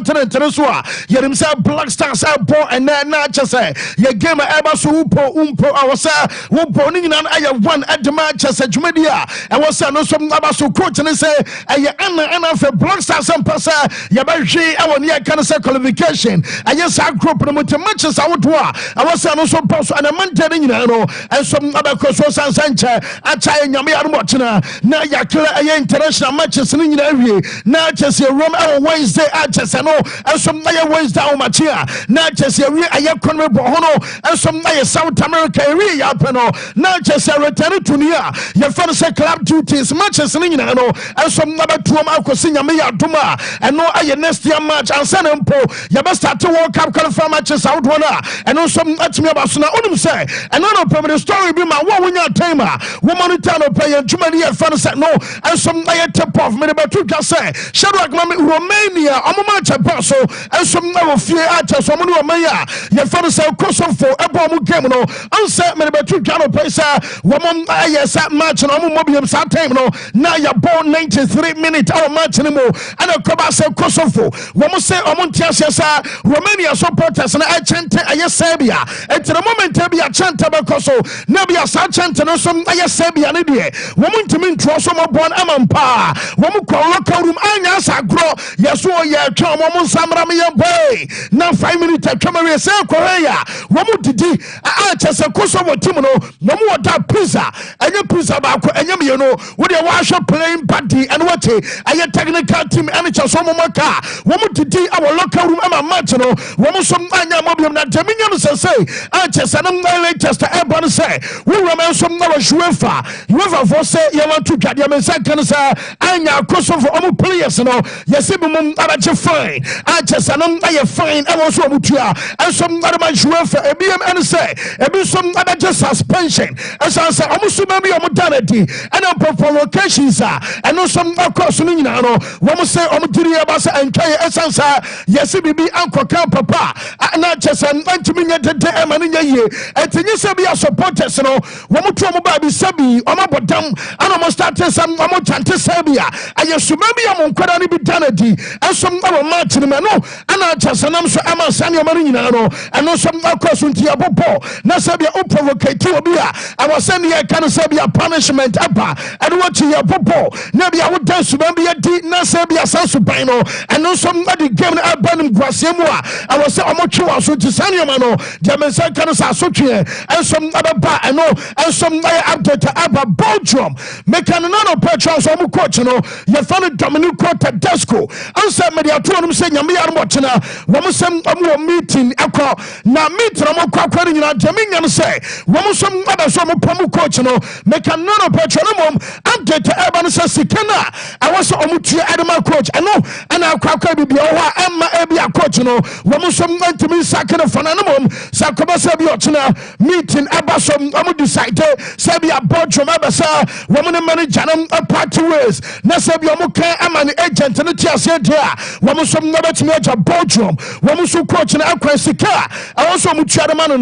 continent so a yerim say Black Stars abo and na chese ye game eba so umpo awasa wo ni nyina aye one adema chese dwumadia e wo say no so aba so coach ne say aye ana for Black Stars pasa ye ba hwe e woni e kan say qualification aye sa group no matches awodo a wo say no so pass ana mante ne nyina no en so aba ko so sansanche acha nyame ya no chena na yakla aye international matches ne nyina wie na chese Rome Wednesday chese no en so aye Wednesday o machia na chese wie aye konwe bo hono en so aye South America wie ya peno na chese return to nia ye fa say club duties matches ne nyina no en so aba tuom akosi nyame ya doma eno aye next year match and send mpo ye be start World Cup qualifying matches out one eno so atimi abaso na onim say eno no problem story bi ma wo wonya time wo monitor no play jumani ye fa say no en so aye tip off me be to just say Shadrach Mami Romania omo match pass so en so na wo fie acha so mo no maya ye fa say Kosovo ebo mo game no an say me be to no play say wo mo aye say match no mo bi sa time no na ya born 93 minutes our match no mo and a cover say Kosovo wo mo say omo ntia say Romania supporters na chante aye Serbia at the moment be a chante be koso na be a chante no so aye Serbia ne de wo mo ntimi ntro so mo born amampa wo mo ko local room anya sagro yeso ye twa mo samra me ye boy na 5 minutes atwa me say Korea wo mo didi a chese Kosovo team no mo oda pizza anya pizza ba ko anya me no wo de wa hwe playing party and what aye technical team and chese mo maka wo mo didi our local room ama match no wo mo som anya mo biam na taminya no say a chese no latest ebon say wo remain som na UEFA for say you want to get your second say anya Kosovo omo players no yesi bi mum abache fine a chese no aye fine e wo so omo tua and some na man UEFA ebiem and say ebi some abache suspension as say omo so ma bi omo danadi and provocations and some course no nyina no wo mo say omo diri aba say enkai esansa yesi bibi ankoka papa na chese ntimi nya tete emani nya ye etinyi se bi supporters no wo mo tuo mo ba bi sabi omo bodam and omo start some omo chante Serbia ayesuma bi omo nkwada ni bi danadi ensom omo match ni me no ana chese nam so ama sane omani nyina no eno some course ntia popo na Serbia o provocate obi a awase ne ye kan Serbia punishment apa and what ye popo na bia wo dance ba bi di na Serbia sansu ban no eno some the game na abanim gwasemu a awase omo twa so tisane omano de mensa kan sa so twe ensom ababa eno ensom update aba Belgium mekan no no petrol so omo coach no ye fa no Dominico Tedesco ansa media to no se nyame yar mo chena wo mo sem omo meeting akọ na meet no mo kwakwa ni nyina jaminya no se wo mo som aba so mo pom coach no mekan no no petrol no mom update aba no se sikena awase omo tue adema coach ano ana kwakwa bibia ho a emma ebia coach no wo mo som ntimi sakena fana no mom sakoba se bi ochena meeting aba so omo decide se bia Belgium aba sa wo mo ne manager no party ways na se bia omo kan ama ne agent no tiase dia wo mo som na betimi aja Belgium wo mo so coach na akwa sika awose omo tue adema no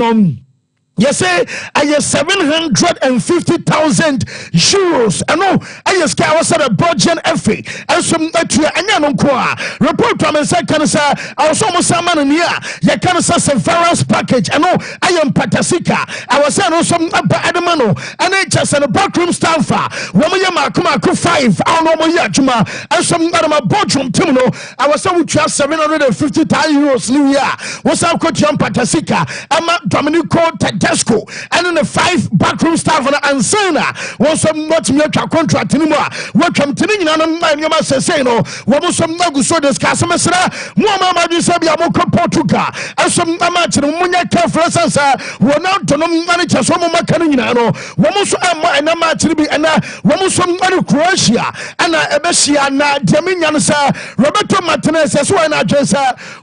yes, I have 750,000 euros. I know I was a Belgian FA and some report from a second, sir. I was almost a man in here. You can say severance package. I know I am Patasika. I was saying some Adamano and HS and a backroom staff. Woman Yamakuma 5. I don't know Yachuma and some other Belgium Timino. I was saying 750,000 euros new year. Was our coach Patasika? I'm Dominico Tedesco and then the 5 backroom staff and Sana was some not make a contract anymore. Welcome to Nina and say no. What was some Naguso discuss Mama Sabia Moko Portugal and some match Munya Kafrasa were not to know manager some Macanino. Womus and a match to be and Womusum Croatia and Ebesia Dominion sir Roberto Martinez as well as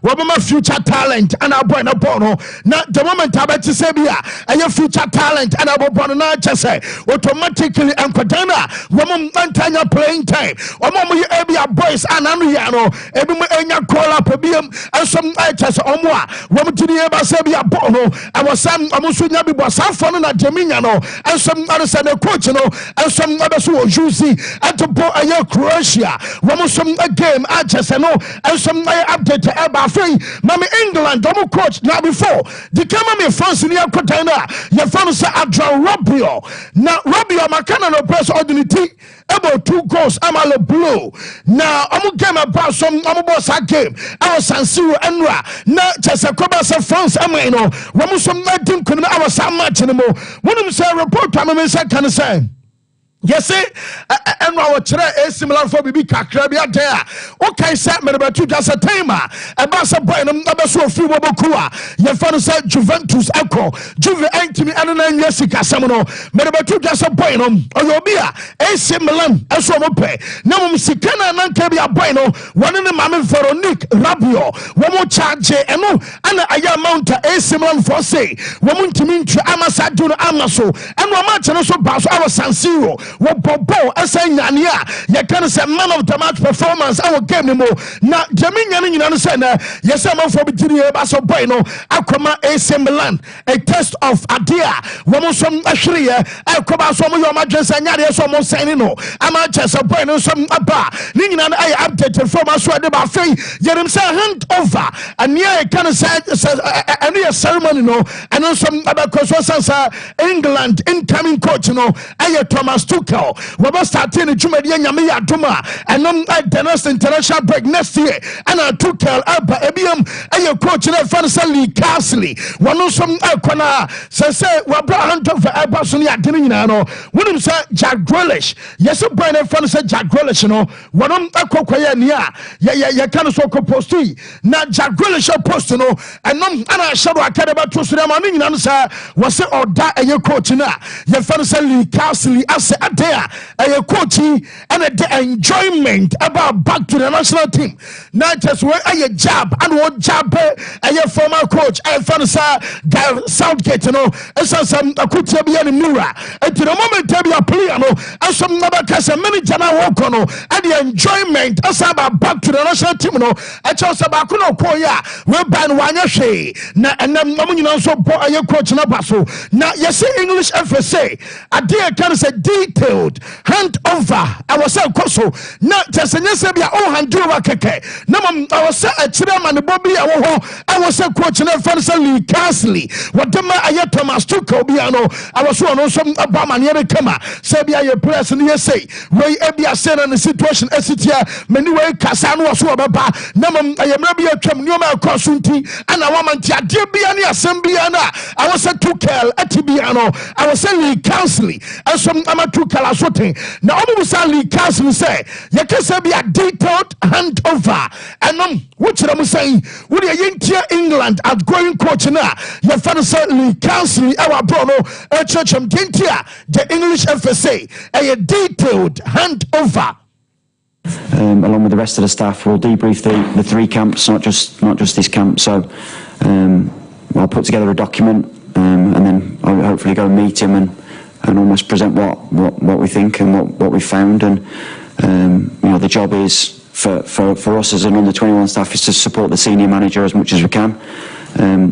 Wabama future talent and our boy Napono. Not the moment I bet to Sabia. ɛyɛ future talent and abobɔ na kyɛ sɛ automatically ankwadana wɔn ntanya playing time wɔn yɛ ebia boys ananu yɛ no ebi mu enya call up ebiem ɛsom kyɛ sɛ wɔn a wɔn ti ne ba sɛ ebia bɔ no ɛwɔ wɔn nso nya bi bɔ sanfo no na deminya no ɛsom ɔno sɛ ne coach no ɛsom ɔbɛso wɔ juicy ɛtopo ɛyɛ Croatia wɔn nso game akyɛ sɛ no ɛsom ɛyɛ update ɛba afei mami England wɔn coach na before the kama me France ni akɔtan na yɛ fan sɛ Adrian Rabiot na Rabiot makana no press ordinity about 2 goals amale blue na ɔmo game about some ɔmo bɔ sa game ɛwɔ San Siro ɛnura na kyɛ sɛ kɔba sɛ France ɛmɛ no wɔn nso ɛdi nkunim ɛwɔ saa match no mo wɔn sɛ report a mɛmɛ sɛ kan sɛ yɛsɛ ɛno a wɔkyerɛ AC Milan fo bibi kakra bi adɛ a wokae sɛ merebɛto dwa sɛ time a ɛba sɛ bɔe no ɛbɛso ɔfiri wɔbɔku a yɛfa no sɛ Juventus ɛkɔ Juve ɛntimi ɛno na nyɛ sikasɛm no merebɛto dwa sɛ bɔe no ɔyɛ obi a AC Milan ɛso ɔmo pɛ na mmom sika no ananka bi abɔe no wɔne ne mame Veronique Rabiot wɔmo charge ɛno ana ɛyɛ amount a AC Milan fo se wɔmo ntimi ntwa ama saa do no ama so ɛno ɔmakyɛ no so baa so awɔ San Siro wɔbɔbɔ ɛsɛ nyane a yɛka no sɛ man of the match performance ɛwɔ game no mu na gyame nya no nyina no sɛ nɛ yɛsɛ amanfoɔ bɛgyiri yɛba sɛ bɔe no akɔma AC Milan a test of adeɛ a wɔm nso ahwereyɛ ɛkɔba so ɔmo yɛ ɔmo adwene sɛ nyadeɛ sɛ ɔmo sɛne no ama kyɛ sɛ bɔe no nso aba ne nyina no ɛyɛ updated fɔm aso ɛde ba afei yɛrem sɛ hand over ɛneɛ yɛka no sɛ ɛne yɛ ceremony no ɛno nso ɛbɛkɔ so sɛ sɛ England incoming coach no ɛyɛ Thomas Tuchel wɔbɛ starting ne dwumadie nyame yɛ adom a ɛnom the next international break next year ɛna Tuchel ɛba ebiam ɛyɛ coach no ɛfa no sɛ Lee Carsley wɔno nso ɛkɔ no a sɛ wɔabra handova ɛba so no yɛ ade no nyinaa no wonim sɛ Jack Grealish yɛsɛ bɔe no ɛfa no sɛ Jack Grealish no wɔnom ɛkɔ kɔyɛ ne a yɛka no so ɔkɔ post yi na Jack Grealish post no ɛnom ana ahyɛ do akade bɛto so dɛma no nyina no sɛ wɔsɛ ɔda ɛyɛ coach no a yɛfa no sɛ Lee Carsley asɛ ade a ɛyɛ coach and the enjoyment about back to the national team na just where ɛyɛ jab and what jab ɛyɛ former coach ɛfa sa Guy Southgate no ɛsɛ sɛ akotia bi yɛ ne mura ɛti the moment bi a player no ɛsɛ mbɛka sɛ manager na wɔkɔ no and the enjoyment ɛsɛ about back to the national team no ɛkyɛw sɛ baako na ɔkɔ yɛ a wɛba no wanyɛ hwee na ɛnam ɔmo nyinaa nso bɔ ɛyɛ coach na ba so na yɛsɛ English FSA adeɛ ka no sɛ detailed hand over I was saying koso na tesenya se bia o hand over keke na I was say akyire ma ne bobi a wo ho I was say coach na fa say Lee Carsley wadema aye Thomas Tuchel bia no I was so no some aba ma ne kama say bia ye press ne ye say we e bia say na situation asitia mani we kasa no so obeba na aye mra bia twam ne ma koso nti ana wa man ti ade bia ne asem bia na I was say Tuchel atibia no I was say Lee Carsley asom ama Tuchel asoten na omo sa Lee Carsley say ye kasa bia detailed hand over enom wo kire mu say wo de yentia England outgoing coach na ye fa say Lee Carsley e wa bro no e churchem tentia the English FSA a detailed hand over. Along with the rest of the staff, we'll debrief the 3 camps, not just this camp. So I'll put together a document and then I'll hopefully go and meet him and almost present what we think and what we found. And the job is for us as an under-21 staff is to support the senior manager as much as we can.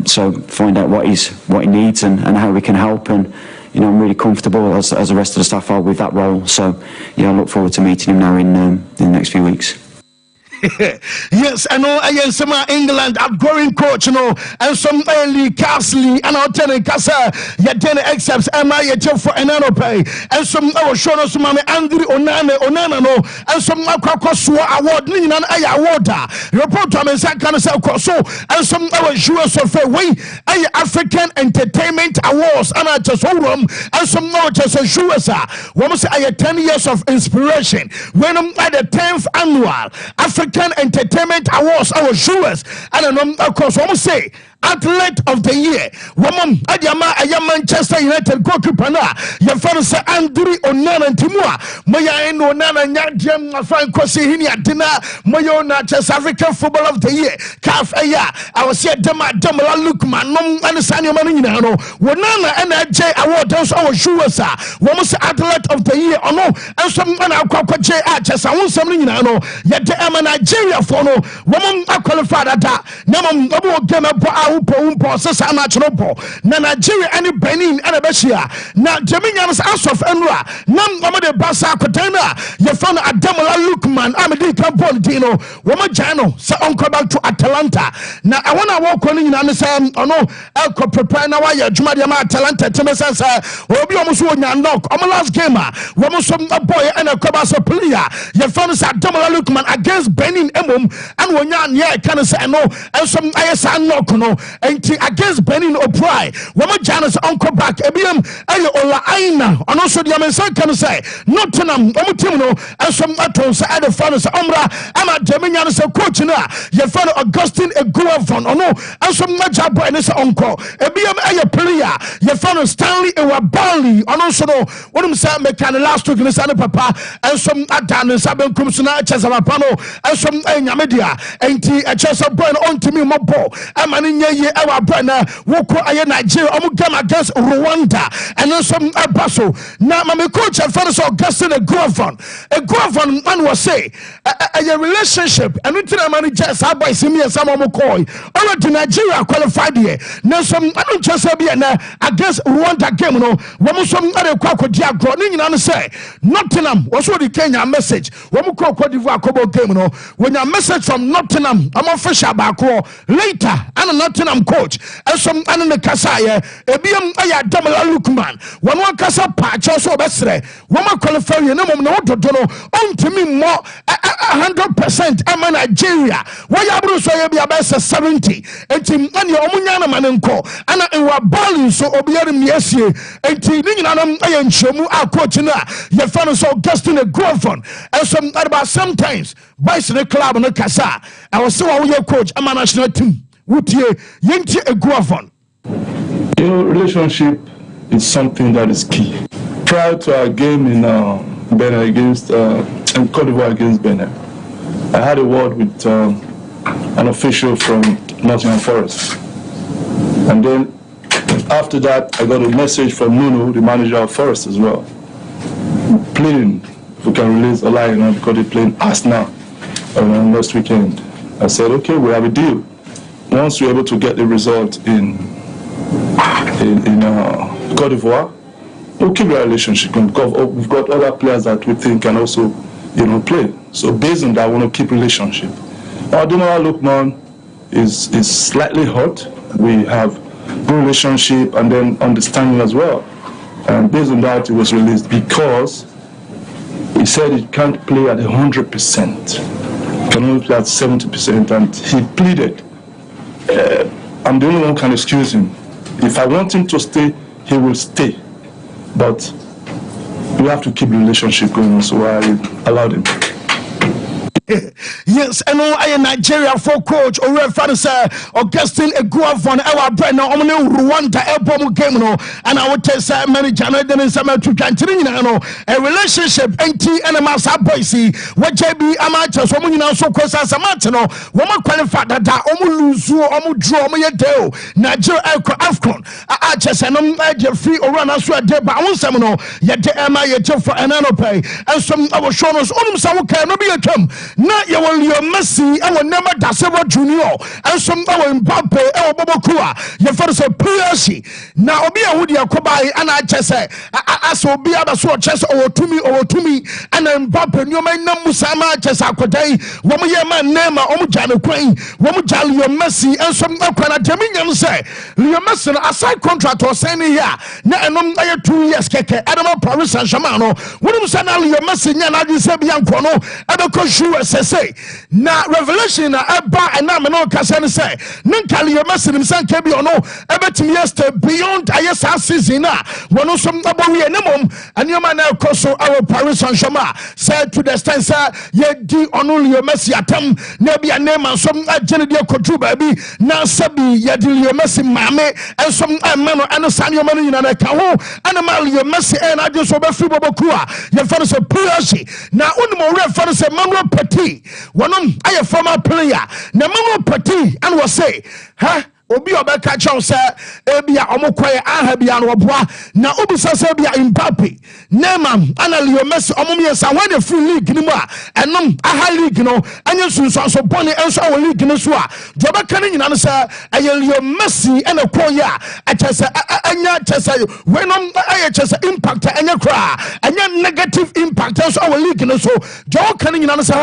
So find out what he needs and how we can help. And I'm really comfortable as the rest of the staff are with that role. So I look forward to meeting him now in the next few weeks. Yes, I know. I am some England outgoing coach, and some Lee Carsley, and I'll tell you, Casa, you ten excepts, am I a job for an pay, and some our show us, Mammy Andrew Onana, and some Makakosua award, Nina water. Report to me, Sakana Koso, and some our jewels of a way, African Entertainment Awards, and I just hold them, and some more just a jewels. One say I had 10 years of inspiration when I'm at the 10th annual African Entertainment Awards, our jewels, and of course, one say athlete of the year woman Adiama Manchester United goalkeeper na your friend say Andrew Onana Timua Maya no Onana Nyadiam Franco Sihini Adina Mayona Chess African Football of the Year CAF I was here Dema Demala Lukman and Sanya Manino Onana and J award those our shoes woman athlete of the year no and some Aqua J Chess I want something yet the Nigeria for no woman qualified at that Namam game umpo sasa national ball na Nigeria any Benin and Abesia na Jamaians as of Enra nam amade basa akotana ye found Adamola Lukman amade Campbell Dino woman jano sa onko back to Atalanta na I wanna walk on in say ono elko prepare na why adwuma de ma Atalanta temesa say obi omuso onya knock omo last game woman some boy and a cover so player ye found Adamola Lukman against Benin emom and wonya ne can say no and some ISA knock no and against Benin Opry woman Janus uncle back ebiam ayo ola aina and also the American can say Nottingham omutimo and some atons at the fans omra ama Jamaian so coach na ye fan Augustine Eguavon ono and some major boy and say uncle ebiam ayo player ye fan Stanley Ewabali and also no one say mekan last week ni papa and some adan saben kumsuna chesapano and some nyamedia enti chesa boy on to me mobo amani nye our brother woko aye Nigeria omu game against Rwanda and then some abaso na my coach and father so Augustine Eguavon man was say a relationship and we tell manager say boy see me and some omu koi already Nigeria qualified here na some I don't just say be na against Rwanda game no womu some ade kwa kodi agro ni nyina no say Nottingham was what the Kenya message womu ko Cote d'Ivoire kobo game no when your message from Nottingham am official back later and Nottingham coach and some and the Kasaya ebiam aya Adamola Lukman one kasa patch so besre woman qualify no no dodo on to me more 100% am Nigeria why abru so ye bia best 70 enti anya omunya na manenko ana ewa ball so obiare miesie enti ni nyina nam aya nchemu a coach na ye fan so Augustine Eguavon and some about sometimes vice the club no kasa I was so we coach am national team wutie yenti Eguavon. You know, relationship is something that is key. Prior to our game in Benin against in Cote d'Ivoire against Benin, I had a word with an official from Nottingham Forest, and then after that I got a message from Nuno, the manager of Forest as well, pleading if we can release Ola because they're playing Arsenal next weekend. I said, okay, we have a deal. Once we're able to get the result in Cote d'Ivoire, we'll keep the relationship because we've got other players that we think can also, play. So based on that, we want to keep relationship. Adamola Lukman is slightly hot. We have good relationship and then understanding as well. And based on that, he was released because he said he can't play at 100%, can only play at 70%, and he pleaded. I'm the only one who can excuse him. If I want him to stay, he will stay. But we have to keep the relationship going, so I allowed him. Yes, and I am Nigeria for coach or referee sir Augustine Eguavon our brand now Rwanda album game no and I would tell say manager no then some to country no a relationship NT and Massa boys what JB amateurs so nyina so kwesa samate no wo ma qualify that omu lose omu draw omu yedeo Nigeria AFCON a chese no dey free or run so dey ba wonsam no yede ema yede for enano pay and some our show nos onum sa wo kan no be atwam na ye will your Messi and will never da Silva Junior and some our Mbappe and Bobokua ye for so PSG na obi a wudi akobai and I just say as obi aba so chess or to me and Mbappe no man na musama chess akodai wo mo ye man name omu jale kwan wo mo jale your Messi and some akwana teminyam say your Messi aside contract or saying here na enom aye 2 years keke Adam Paris Saint-Germain no wo mo say na your Messi nya na di say bianko no e be ko shoe say na revelation na eba and na me no kasa ne say nka Leo Messi nim sanka bi ono ebetimi stay beyond ayesa season na wono som abawie ne mom anioma na ekoso our Paris Saint-Germain say to the extent say ye di ono Leo Messi atam na bia name and some agene de kotu ba bi na sabi ye di Leo Messi mame and some ameno and sanioma no nyina na ka ho anama Leo Messi and I just oba free boboku a ye fa no say PSG na unimo re fa no say Manuel Petit wonom aye former player na Manuel Petit and was say obi obeka chaw say ebia omokwaye aha bia no oboa na obusa say bia Mbappe Neymar ana Leo Messi omomyesa when the free league ni mu a enom aha league no anya sunsun so boni enso a league ni so a obeka ni nyina no say aye Leo Messi ena koya achese anya chese wenom aye chese impact anya kra anya negative impact enso a league ni so obeka ni nyina no say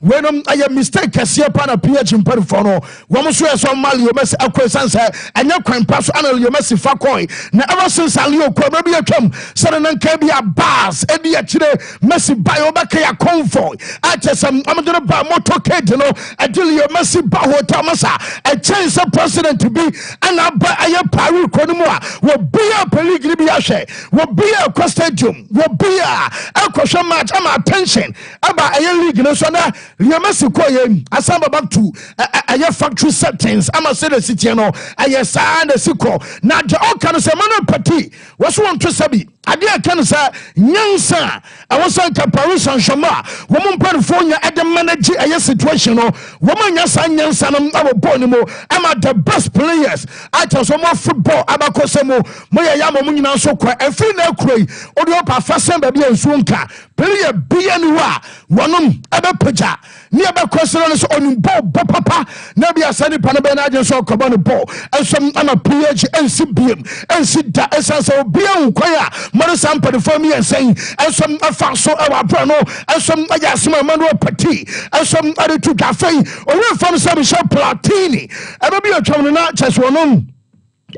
wenom aye mistake kase pa na PSG mparifo no wo so eso Leo Messi akwa and your crime pass annual Leo Messi Fakoi. Now, ever since Alio Kobe come, Saturday and Kabia Bars, Eddie Chile, Messi Biobaka convoy. I just am going to buy motorcade, you know, until Leo Messi Baho Tamasa, a chance of president to be, and I buy a Paru Konumua, will be a Peligribiashe, will be a Costadium, will be a question match. I'm attention about a league, you know, so now Leo Messi Koye, I saw about two a factory settings. I'm a city, you know. Ayesa and siko na je o kan se Manuel Petit was want to sabi ade kan say nyansa I was on Paris Saint-Germain wo mo mpanfo nya ede manage aye situation no wo mo nyansa no abo mo am the best players at so more football abakosemo mo ya ya mo nyina so kwa efiri na kuroi odi opa fasen ba bia nsuo nka player bia ni wa wonom abepaja ni abakosero no so onimbo papa na bia sani pa no be na aje so kobo no ball and some ana PH NCBM and sit da essence bia nkwaya mo sample for me and saying and some afa so our brano and some ayasima Manuel Petit and some other two cafe or from some shop Platini and be a trouble na chess wonom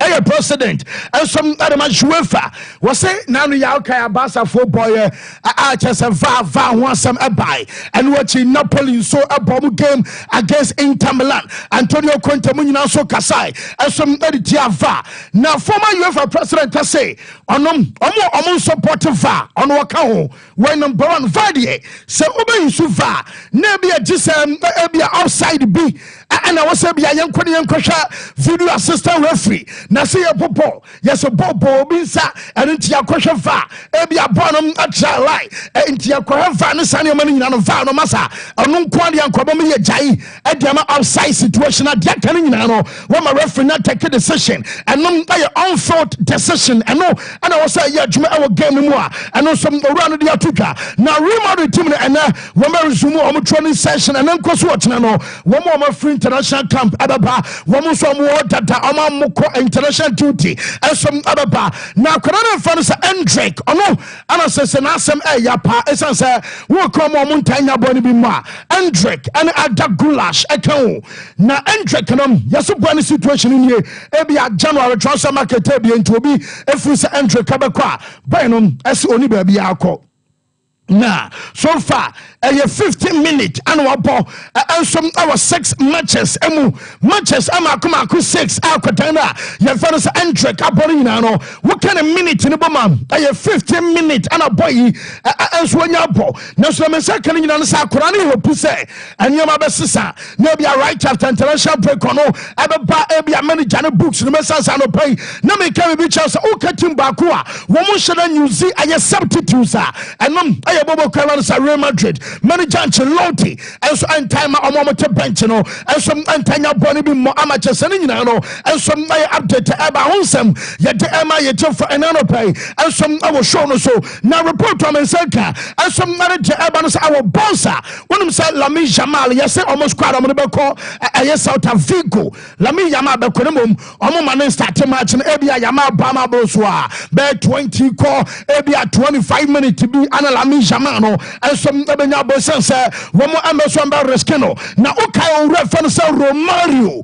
a president and some other man UEFA was say now ya okay abasa football I just va want some buy and watching Napoli so a bomb game against Inter Milan Antonio Conte munina so kasai and some other va now former UEFA president say on support va on waka when number one Vardy say obe you va nebi a jisem be outside B and I was say be a young video assistant referee na say a popo yes a bobo binsa and ntia kwhwe va e bia bonum atra lie ntia kwhwe va ne sane mani nyina no va no masa onu nko de ankobo me ye jai e de ma outside situation na de kan nyina no wo ma referee na take a decision and no by on fault decision and no and I was say yeah djuma e wo game mu a and no some owura no de atuka na remodel team and wo ma resume o training session and nko so otena no wo ma free international camp ababa wo mo so mo data o ma moko international duty and some ababa na korana fan say Endrick ono ana say na asem ya pa esan say wo kom o montanya boni bi ma Endrick and Adagulash ekon na Endrick no yeso boni situation ni e bia January transfer market e bia nti obi efu say Endrick abekwa boy no ese oni ba bia akọ na so far 15 minutes and wabo and some our 6 matches matches amakuma 6 akotana ya fans Endrick abori na no what kind of minute ni boma 15 minutes and a boy and so nyabo na so me say kan nyina no sa akora ne hopu say anyama besesa na bia right after international break ono abeba bia manager no books no mesasa no pay na me ka be chance o katim ba ko a wo mo sheda newsy aye substitutes and Bobo Carlos Real Madrid manager Ancelotti and so and time omomote bench no and some antanya boni bi mo amache sene nyina no and some update eba honsem ye de ema ye for enano pay and some our show no so now report on Mensenka and some manager eba no say our bonsa when say Lamine Yamal yes say almost quite am be call yes South Vigo Lamine Yamal be ko mom omo man start match no ebia Yamal ba ma bo so a be 20 call ebia 25 minutes to be ana Lamine Yamal no and some ebenya bosen say wo mo ambeso amba reskino na okay o refer say Romario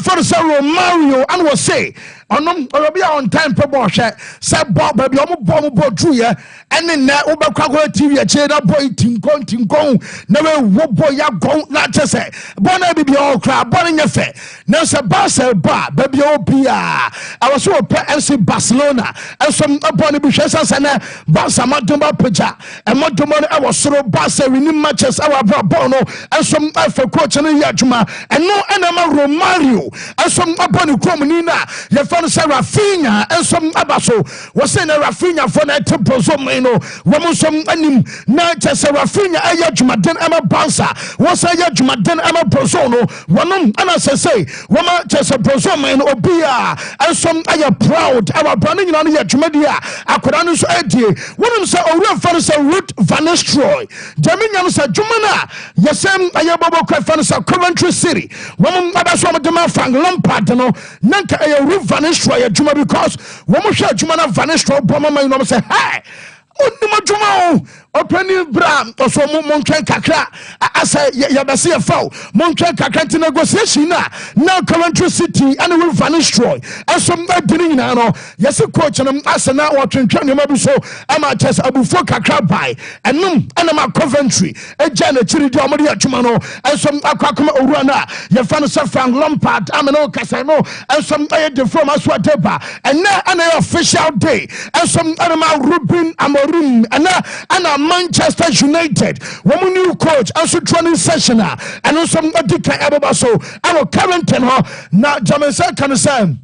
for say Romario and was say on time per bosh say Bob baby bomb true ya and then Obakwa TV a boy tinko never what boy ya go not to say Bona be all crab bonning your fe now say Barca bar baby opia I was so FC Barcelona and some upon the bushes and Barca Matumba Paja and Matumba I was so Barca winning matches our Bono and some for coach and Yajuma and no enema Romario and some upon the Cromanina your father say Rafinha and some Abaso was saying a Rafinha for that Brozomino woman some anim not just a Rafinha Ayajuma then Emma Barca was Ayajuma then Emma Brozono one and as I say woman just a Brozomino Obia and some are proud our branding on Yajumedia Akodanus Eddie one say oh for say Ruth Van Nistelrooy Jaminian say Jumana Yasem Ayababo Fanasa Coventry City woman Abasoma Dema Frank Lampard no Nanka Ruth Van Nistelrooy Juma because woman share Jumana Van Nistelrooy Bomama you know say hey Juma opening bram or so Montreal Kakra as a Yabasia foul Montreal Kakra negotiation now Coventry City and will vanish Troy as some beginning now yes a coach and as a now watching maybe so I'm a test Abufo Kakra by and I'm Coventry a Janet Chiri Domadia Chumano and some Aquacuma Urana Yafana Frank Lampard Amano Casano and some the from Aswateba and now an official day and some animal Rubin Amorim and Manchester United woman new coach also training session and also Dika Ababaso our current now Jamesa can say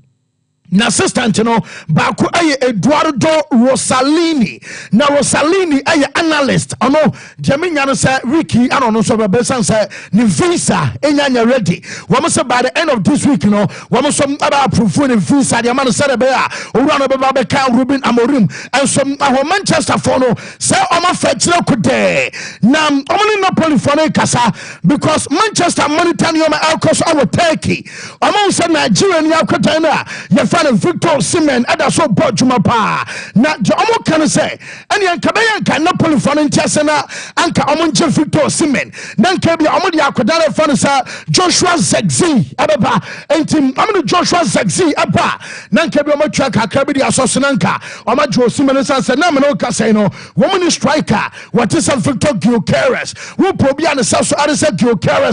na assistant no baako aye Eduardo Rosalini na Rosalini aye analyst ono Jaminya no say Ricky ano no so be say ni visa enya ready we say by the end of this week no we so about approve ni visa the man say be a owura no be ka Ruben Amorim and some Manchester for no say omo fetchire kude na omo Napoli for no kasa because Manchester money your alcohol our Turkey omo say Nigeria ni akota na Victor Simen ada so bodjuma pa na omo kan say ene ankabeyan kan Napoli for ntesena anka omo nche Victor Simen na nka bia omo dia akodare for sa Joshua Zexi ababa entim omo Joshua Zexi aba na nka bia omo twa kakra bi dia asoso na nka omo Joshua Simen say na me no ka say no woman striker what is Victor Goalkeeper who probia na so are say Goalkeeper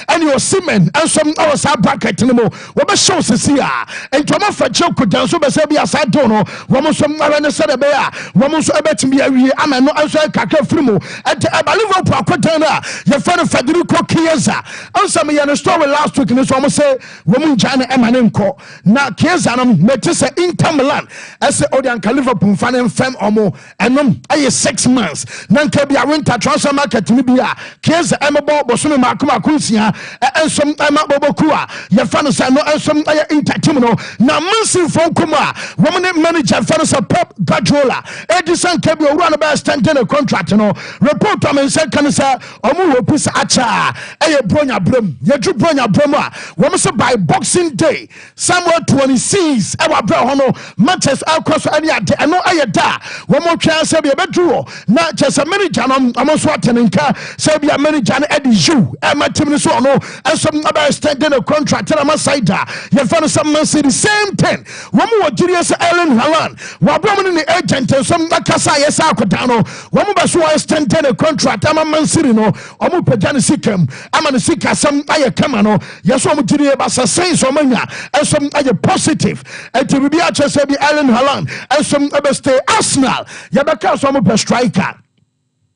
and your Simen and some our sa bracket no mo we be show sesia entomo fa choku so be say be aside no woman some arena said be a woman so ebetimi awie ama no anso kakra frimu at Liverpool akotan na ye fa Federico Chiesa answer me your story last week ni so woman say woman jana emanenko na Chiesa no meti say Inter Milan as odian Liverpool fan fam omo enom aye 6 months na nka bia winter transfer market ni bia Chiesa embo boso me makoma kunsia ensom emaboboku a ye fa no say no ensom aye Inter team no na mansi from Kuma woman manager for Pep Guardiola Edison Kebi run about standing a contract no report am say kan say omo opus acha e bronya brom ye dru bronya brom a woman say by Boxing Day somewhere 26 e wa bra hono matches across any ade no ayeda woman twa say be bedru na chese manager no omo so atenenka say be manager no edi you e matim no so no and some about standing a contract na ma side ye fa no some man say the same thing woman wa Julius Ellen Haaland wa brom ni agent some kasa yesa akoda no woman ba so extend a contract ama Man City no omo pagane sikam ama ne sika some aye kama no yeso omo tiri ba say so manya and some aye positive and to be a chese be Ellen Haaland and some stay Arsenal ya ba ka so omo striker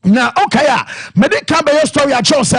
na okay medical be story a chose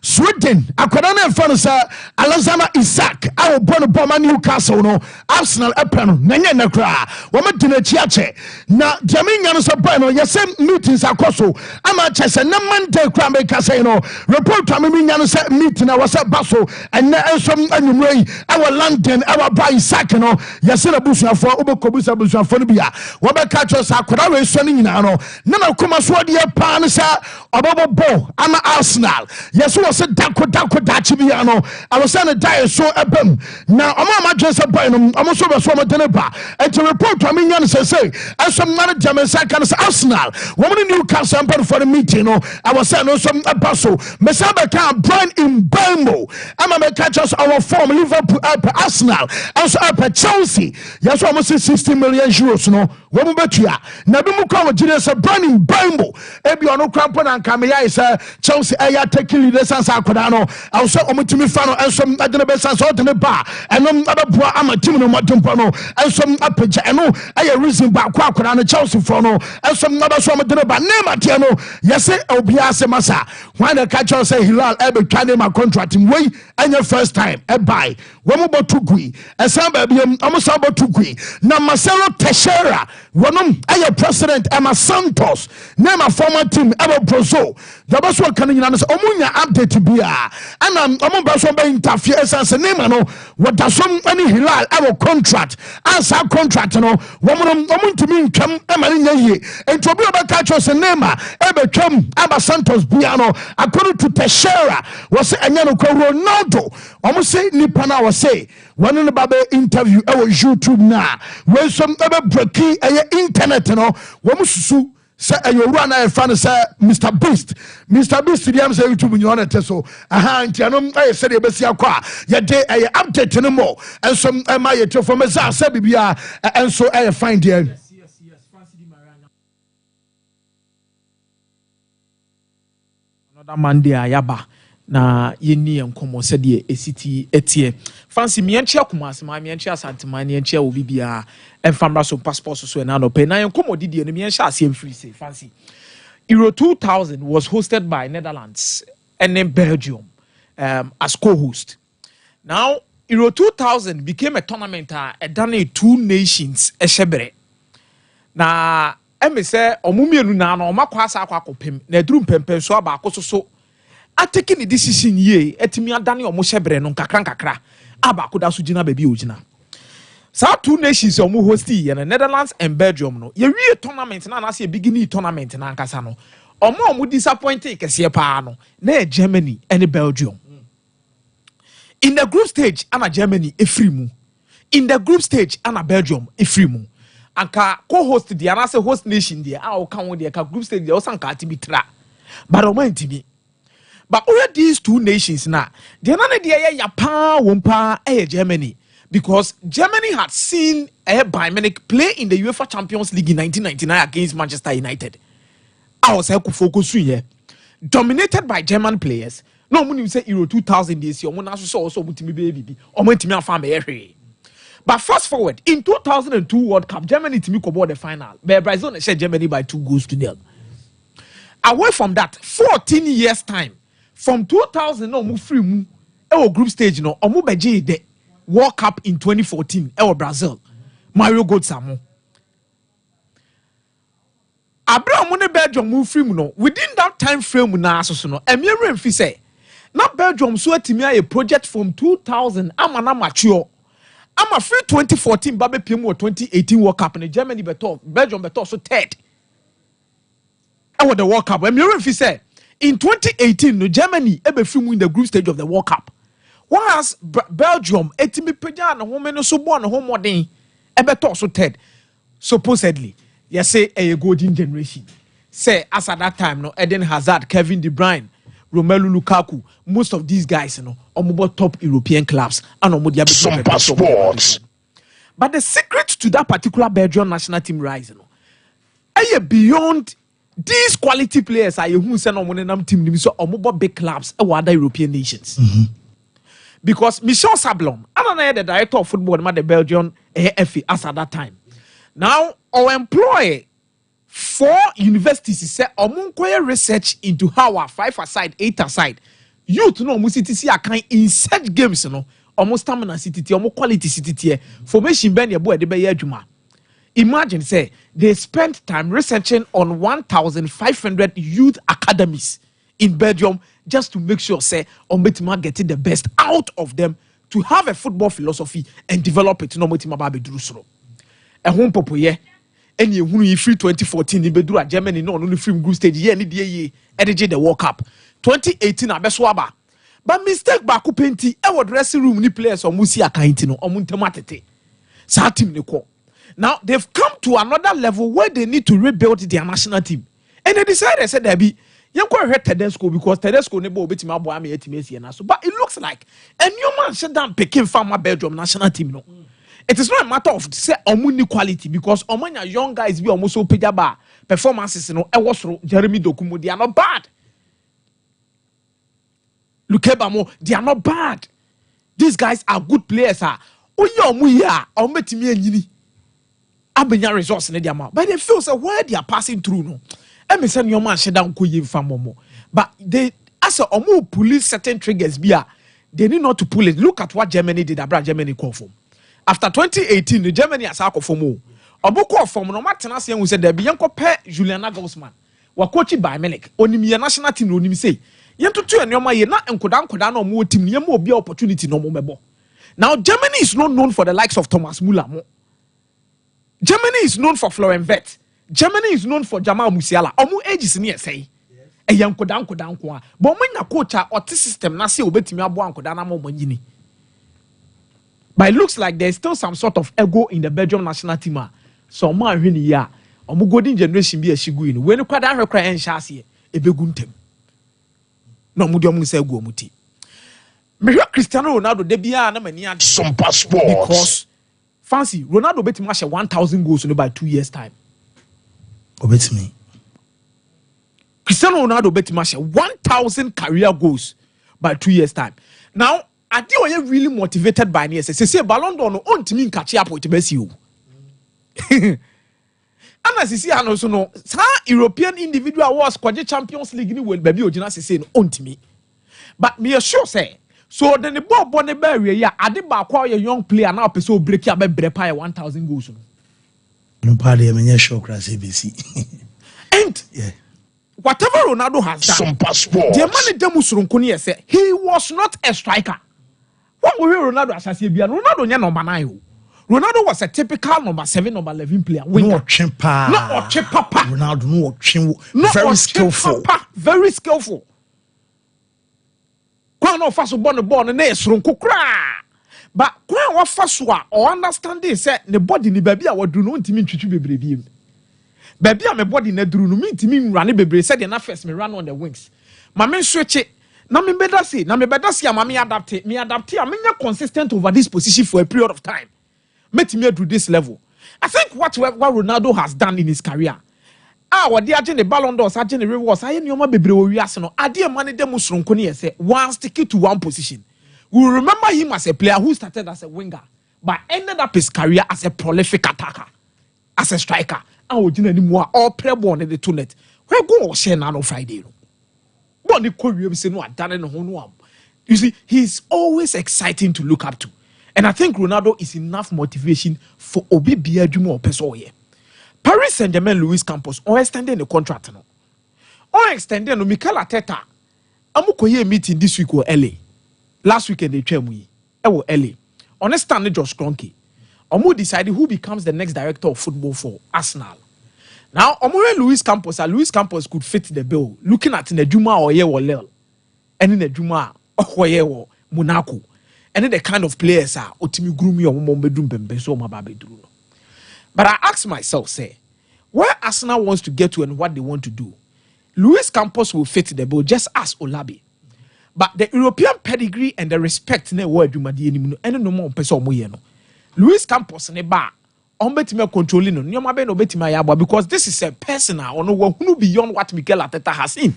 Sweden akwada na mfa no sa Alexander Isak a obono boma Newcastle no Arsenal epeno na nye na kra wo medina chiache na Jaminya no so boy no yesem meetings akoso ama chese na Monday kra me ka say no report am me nya no say meeting na was baso and na ensom anumrei our London our by Isak no yese na busuafo obekobusa busuafo no bia wo be ka chose akwada we so ni nyina no na kuma so de pa say obobo ball ama Arsenal yes was a dako dachi bi no I was saying die so ebem na omo ma say boy no omo so be so mo deneba and to report to me yan say some manager men say can say Arsenal woman Newcastle and for the meeting no I was saying no some abaso me say be can Brian in Belmo ama me catch us our form Liverpool Arsenal also up Chelsea yes almost 60 million euros no wo mo betua na bi mu kwa gire say Brian in Belmo ebi ono krampo na nkamya is Chelsea aya take leader sans akoda no also omutimi fa no enso adene be sans odene ba enom ababoa ama team no modempo no enso apagya eno aya reason ba kwa akoda no Chelsea for no enso abaso omodene ba name atia no yese obia se masa when the catch say Hilal ebe twane ma contract way anya first time e buy wo mo botugui esamba biem amusa botugui na Marcelo Teixeira wonom aya president Emma Santos name a former team ebe Brazil the boss what can you know omunya update bia and omo be interfere essence name no what da some any Hilal our contract as our contract no womo ntimi ntwam emani nyaye enti obi oba catch us name ebe twam Emma Santos bia no according to Teixeira was anya no ko Ronaldo omo say nipa na was say one in the babe interview our YouTube na when some ebe breaking internet no womo susu say you run a fan say Mr Beast dem say YouTube you on so aha nti anom ay say dey besia kwa ye dey update no more and some my yet for me say bibia and so ay find there yes fancy di marana another Monday ayaba na yeni enkomo se de esiti etie fancy mienche akumase ma mienche asantema mienche obi bia enfamra so passport so na no pe na enkomo didi no mienche asem free say fancy Euro 2000 was hosted by Netherlands and then Belgium as co-host. Now Euro 2000 became a tournament done two nations eshebere na eme say omumienu na na omakwasa akwakopem na drum pempen so aba akososo taking the decision ye etimi adane omo shebre no kakra aba akoda so gina baby ogina sa two nations omo hosti ye Netherlands and Belgium no ye wie tournament na say beginning tournament na nkasa no omo disappointed kese pa no na Germany and Belgium in the group stage ana Germany efrimu in the group stage ana Belgium efrimu anka co-host the ana say host nation there a kan wo there ka group stage there osanka atibitra but omo ntimi. But all these two nations now, they are not the Germany because Germany had seen Bayern Munich play in the UEFA Champions League in 1999 against Manchester United. I was focus here, dominated by German players. No, when you say Euro 2000 this year, also baby, but fast forward in 2002 World Cup, Germany to me covered the final. But Brazil said Germany by 2-0. Away from that, 14 years time. From 2000 no move free mu group stage no omo beje the World Cup in 2014 Brazil Mario Götze Abraham ne Belgium move free mu no within that time frame na asoso no emere mfi say na Belgium so atimi a project from 2000 ama na mature ama free 2014 ba be pem 2018 World Cup in Germany beto Belgium beto so third the World Cup emere mfi say in 2018, no Germany ebe film in the group stage of the World Cup. Whereas Belgium, etimi peja na home no so born na home modern ebe to so third. Supposedly, you say a golden generation. Say as at that time, no Eden Hazard, Kevin De Bruyne, Romelu Lukaku, most of these guys, you know, omobo top European clubs and omo dia Sompa sports. But the secret to that particular Belgian national team rise, you know, beyond these quality players are who send on one team so omobo big clubs or other European nations. Because Michel Sablon, the director of football at the Belgian FA as at that time. Now our employ 4 universities say omunkoye research into how our 5 aside 8 aside youth no musiti see akan in such games no almost stamina city almost quality city formation ben ye boy de be adwuma. Imagine say they spent time researching on 1,500 youth academies in Belgium just to make sure say Ombetima getting the best out of them to have a football philosophy and develop it no Ombetima ba be drusro. E hon popo ye Any who free 2014 in Bedura Germany no only free group stage ye any day energy the World Cup 2018 abeswaba but mistake back penti e wo dressing room ni players omusi akanti no omuntematete sa team ne ko now they've come to another level where they need to rebuild their national team and they decided said there be yanko hwe Tedesco because Tedesco ne bo betima abo am yetimesi na so but it looks like a new man shut down picking farmer Belgium national team no. It is not a matter of say omuni quality because omanya young guys be almost so pejaba performances no e was Jeremy Dokumu they are not bad. Lukebamo they are not bad. These guys are good players ah. Oye omu ya ometimi enyini. Abenya resource ne dia ma. But they feel say where they are passing through no. E me say your man sheda nko ye mfa momo. But they as a omu police certain triggers bia they need not to pull it. Look at what Germany did abra Germany call for. After 2018, the Germany has a form. Obuko form no matena se hu se there be yanko pe Julian Nagelsmann. Wa coached by Melek. Onimi national team onimi say. Yentutu enoma ye na enkoda no mo team ye mo obi opportunity no mo mebo. Now Germany is not known for the likes of Thomas Müller. Germany is known for Florian Wirtz. Germany is known for Jamal Musiala. Omo age is near say. E yankoda nko a. But when na coach a ot system na se obetimi abo ankoda na mo manyini. But it looks like there's still some sort of ego in the Belgium national team. So, man, when ya, omu golden generation be a shiguin. When you quite have cry and chassis, a beguntem. No, mudium say go muti. Maybe Cristiano Ronaldo debia na mania Sompa Sports because fancy Ronaldo bet match 1,000 goals in by 2 years time. Obet me. Cristiano Ronaldo bet match 1,000 career goals by 2 years time. Now. I think we are really motivated by this. Say Ballon d'Or no on team catch up with Messi. And as you see, I know so no. European individual was quadruple Champions League ni well baby ojina say no on me. But me sure say so then the ball bonne barrier ya ade ba kwa your young player now person break ya be brepa 1,000 goals no. No party me sure class ABC. And yeah. Whatever Ronaldo has done. Sompa Sports. The man dem musurunkoni say he was not a striker. What we hear Ronaldo as Ronaldo nya number 9. Ronaldo was a typical number 7, number 11 player. No chimpa. No papa. Ronaldo no chim. Very skillful. Papa, very skillful. Kwa no faso born the ball na esronko kra. But kwa wa faso a or understanding say the body ni baby a wadu no ntimi ntwitwi bebrebe. Baby a me body na duru no me ntimi nwrane bebrebe said na first me run on the wings. Ma me switch it. Na me better say ama me adapt a me consistent over this position for a period of time. Met me to this level. I think what Ronaldo has done in his career. What they are the Ballon d'Or, the rewards, I know my baby we are so. I dear money them musrunkoni say one stick to one position. We remember him as a player who started as a winger, but ended up his career as a prolific attacker, as a striker. I would do anymore all player born in the tunet. Where go share now on Friday? You see, he's always exciting to look up to. And I think Ronaldo is enough motivation for Obi Biajumo or Pesoye. Paris Saint-Germain Luis Campos or extending the contract. Or extending no Mikel Arteta. Amukoye meeting this week or LA. Last weekend they came we. LA. Understand Josh Kroenke. Omu decided who becomes the next director of football for Arsenal. Now, Luis Campos could fit the bill. Looking at the Juma or Ye or Lel, and in the Juma or Ye or Monaco, and the kind of players are Otimi Grumi or Mombedum Bembeso Mababedru. But I ask myself, say, where Arsenal wants to get to and what they want to do, Luis Campos will fit the bill just as Olabi. But the European pedigree and the respect ne word Jumadi and no more person Moyeno. Luis Campos ne bar. Controlling because this is a personal or no who beyond what Mikel Arteta has seen.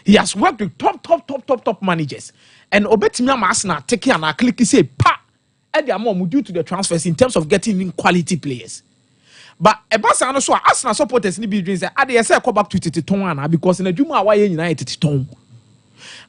He has worked with top managers. And Obetimia Arsenal taking and click say pa and their mom due to the transfers in terms of getting in quality players. But a boss and also Arsenal supporters need be doing say I say come back to Titon because in the Juma why United Titon.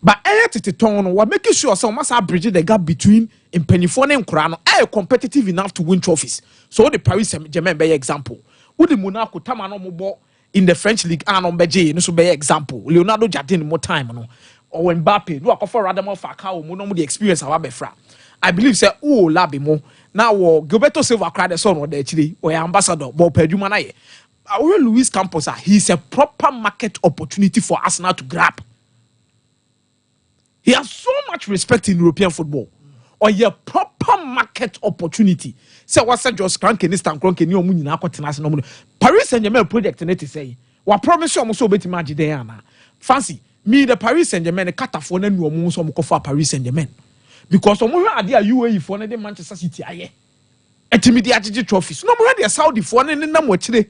But Titon we're making sure some must have bridged the gap between Impenifone and Kurano are competitive enough to win trophies. So the Paris Saint-Germain by example. Would the Monaco Tamano Mobo in the French League Anon Beje, no so by example. Leonardo Jardin more time, no. Or when Mbappe, do a offer rather more Fakao, Mono the experience of Abefra. I believe say, oh, Labimo. Now, Gilberto Silva cried the son or the actually or ambassador, but Pedumanaye. Our Luis Campos, he's a proper market opportunity for Arsenal to grab. He has so much respect in European football. Or a proper market opportunity. So what's that just crank in this time? Crank in your money now. Paris Saint-Germain project and it is saying, what promise you almost obey to Magic Diana. Fancy me, the Paris Saint-Germain, a cataphone and you almost for Paris Saint-Germain. Because some idea UAE for the Manchester City, aye. A timidity trophies. No more the Saudi for any number today.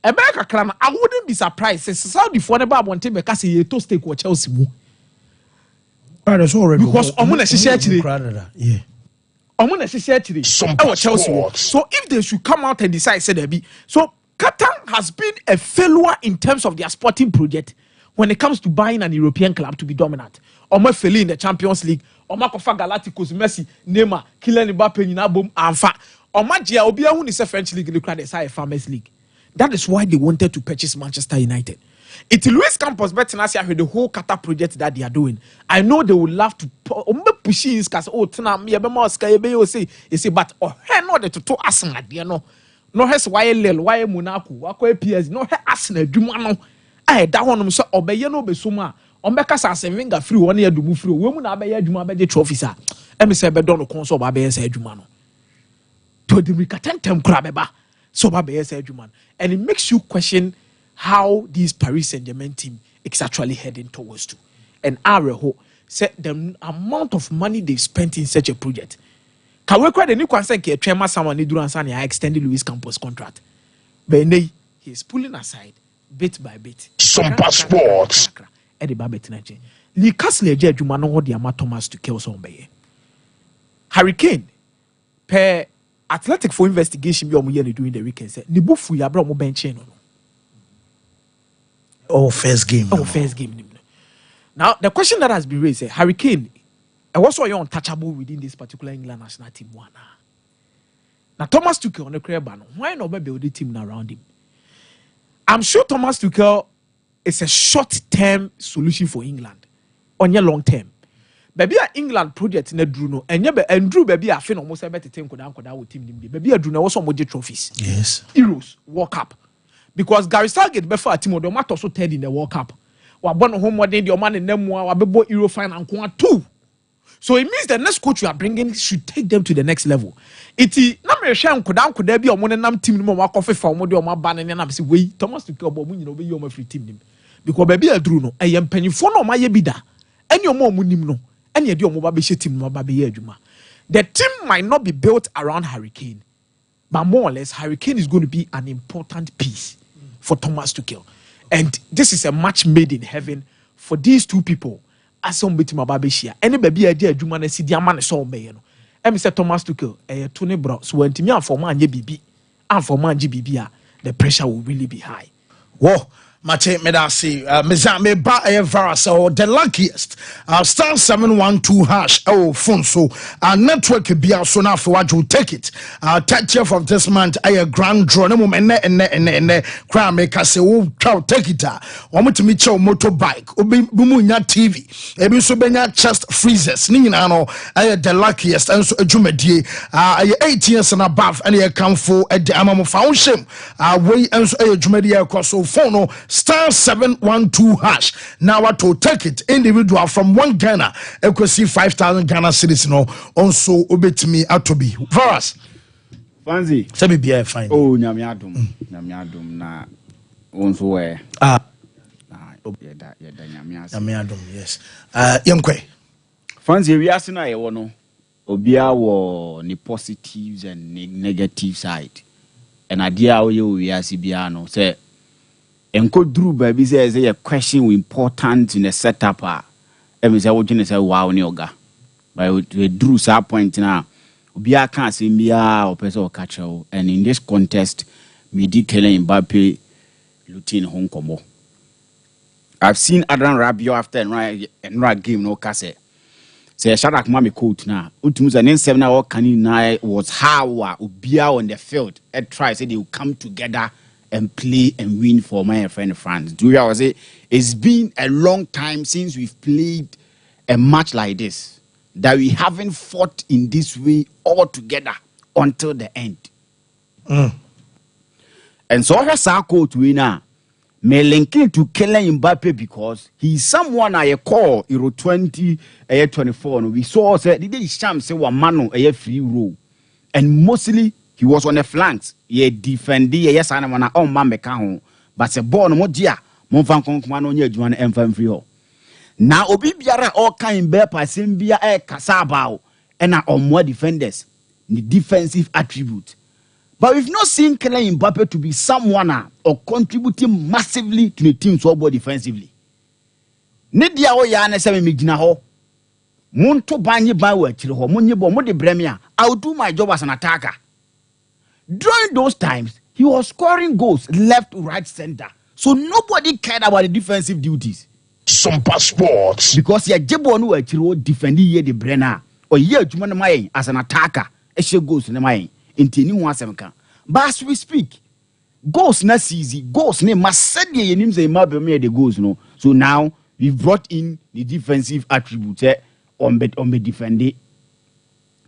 America clan, I wouldn't be surprised since Saudi for the Bab one team because he to stake with Chelsea. That's already because I'm gonna say yeah. I'm gonna say actually Chelsea. So if they should come out and decide, say there be. So Qatar has been a failure in terms of their sporting project when it comes to buying an European club to be dominant. Omo fail in the Champions League. Omo kofa Galacticos, Messi, Neymar, Kylian Mbappe, Nyinabom, Anfa. Omo Gia Obia who is a French league, look at the side Farmers League. That is why they wanted to purchase Manchester United. It's Luis Campos betting us with the whole Qatar project that they are doing. I know they would love to push in because tana me say but no the to Arsenal there no has why Monaco why PS no Arsenal dwuma no da honom so obeye no besoma ombeka sa Sevinga free one year dumu free we mu na abeye adwuma abeye trophies a emi say be don no kon so abeye say adwuma no to the rikatentem kura beba so abeye say adwuma and it makes you question how this Paris Saint-Germain team is actually heading towards to. And Areho said the amount of money they've spent in such a project. Can we credit the new concern ke Trema someone need to extended Luis Campos contract. But he's pulling aside bit by bit. Sompa Sports. Eddie Babet Naje. Lee Castle Jumano what the Ama Thomas to kill somebody. Hurricane per athletic for investigation be during the weekend said Nibufu ya bro mo bench no. First game. First game. Now, the question that has been raised is, Hurricane, what's why you're untouchable within this particular England national team? Now, Thomas Tuchel on the career ban, why not build the team around him? I'm sure Thomas Tuchel is a short-term solution for England on your long term. Baby, England project in the Druno, and Drew baby, I feel almost a better team could with team. Baby, Druno also more trophies. Yes. Euros, World Cup. Because Gary Southgate before Timo the matter also third in the World Cup. We born home one day your man in them we be Euro final and 2. So it means the next coach you are bringing should take them to the next level. Iti na me hwe ankoda could be omo nam team no ma kofe fa omo de omo ba ne na be say we Thomas Tuchel bo mu nyina obe yi omo free team nim. Because baby aduru no eye mpanyifo no ma ye bi da. Eni omo nim no eni e de omo ba be hye team no ba be ye adwuma. The team might not be built around Hurricane, but more or less Hurricane is going to be an important piece for Thomas Tuchel. And this is a match made in heaven for these two people. As some bit my babishia. Any baby idea do man see the man so me no. And Mr. Thomas Tuchel, Tony Bro, so when Timmy and for man ye BB and for man GBB, the pressure will really be high. Whoa. Mate medasi me ba vara so the luckiest star 712 hash phone so network bia so na for what you take it 30th of this month a grand draw no mum ene crime make say wo twa take it o mutimi che motorbike obi mu nya TV ebi so benya chest freezers ni nyina no the luckiest and so adwumadie 18 years and above and you come for the amamo foundation we and so adwumadie akọ so phone no star 712 hash. Now what to take it individual from 1 Ghana. You could see 5,000 Ghana cedis no. Also obey me out to be. For us. Fancy. Say be fine. Oh, nyamiadum na onso we. Nyamiadum yes. Yemkwe. Fancy we ask na ye no. Obia wo ni positives and negative side. And idea we ask bia no say enko drew baby say a question important in the setup e say what you say wow ni oga but we drew that point now obi aka say bia o person o catch o and in this contest me di Kylian Mbappe lutin hon komo. I've seen Adrian Rabiot after and game no kase say Shadak mama coach now utumu say 7 hour can was how obia on the field and try say they will come together and play and win for my friend France. Do you say it's been a long time since we've played a match like this that we haven't fought in this way all together until the end. And so I saw quote winner may link it to Kylian Mbappe because he's someone I call Euro 2024. We saw say the sham say one man a free role, and mostly he was on the flanks. He defended yes and man on man meka but se ball no mo dia mo fan konkoma no nya adwuma no emfa free ho. Now obi biara all kind be person bia e kasa about and na on defenders the defensive attribute. But we've not seen Kylian Mbappe to be someone or contributing massively to the team's scoreboard defensively. Nidia o ya na se me gina ho. Monto banye ban wa chire ho. Monye bo mo de bremia. I'll do my job as an attacker. During those times, he was scoring goals left, right, center. So nobody cared about the defensive duties. Sompa Sports. Because ya jebo no wa chire defend ye de brena or ye adwuma no mayen as an attacker. E she goals no mayen. Intini ho asem kan. But as we speak, goals na easy. Goals ne masede ye nim say Mbappe me the goals no. So now we've brought in the defensive attributes on be defend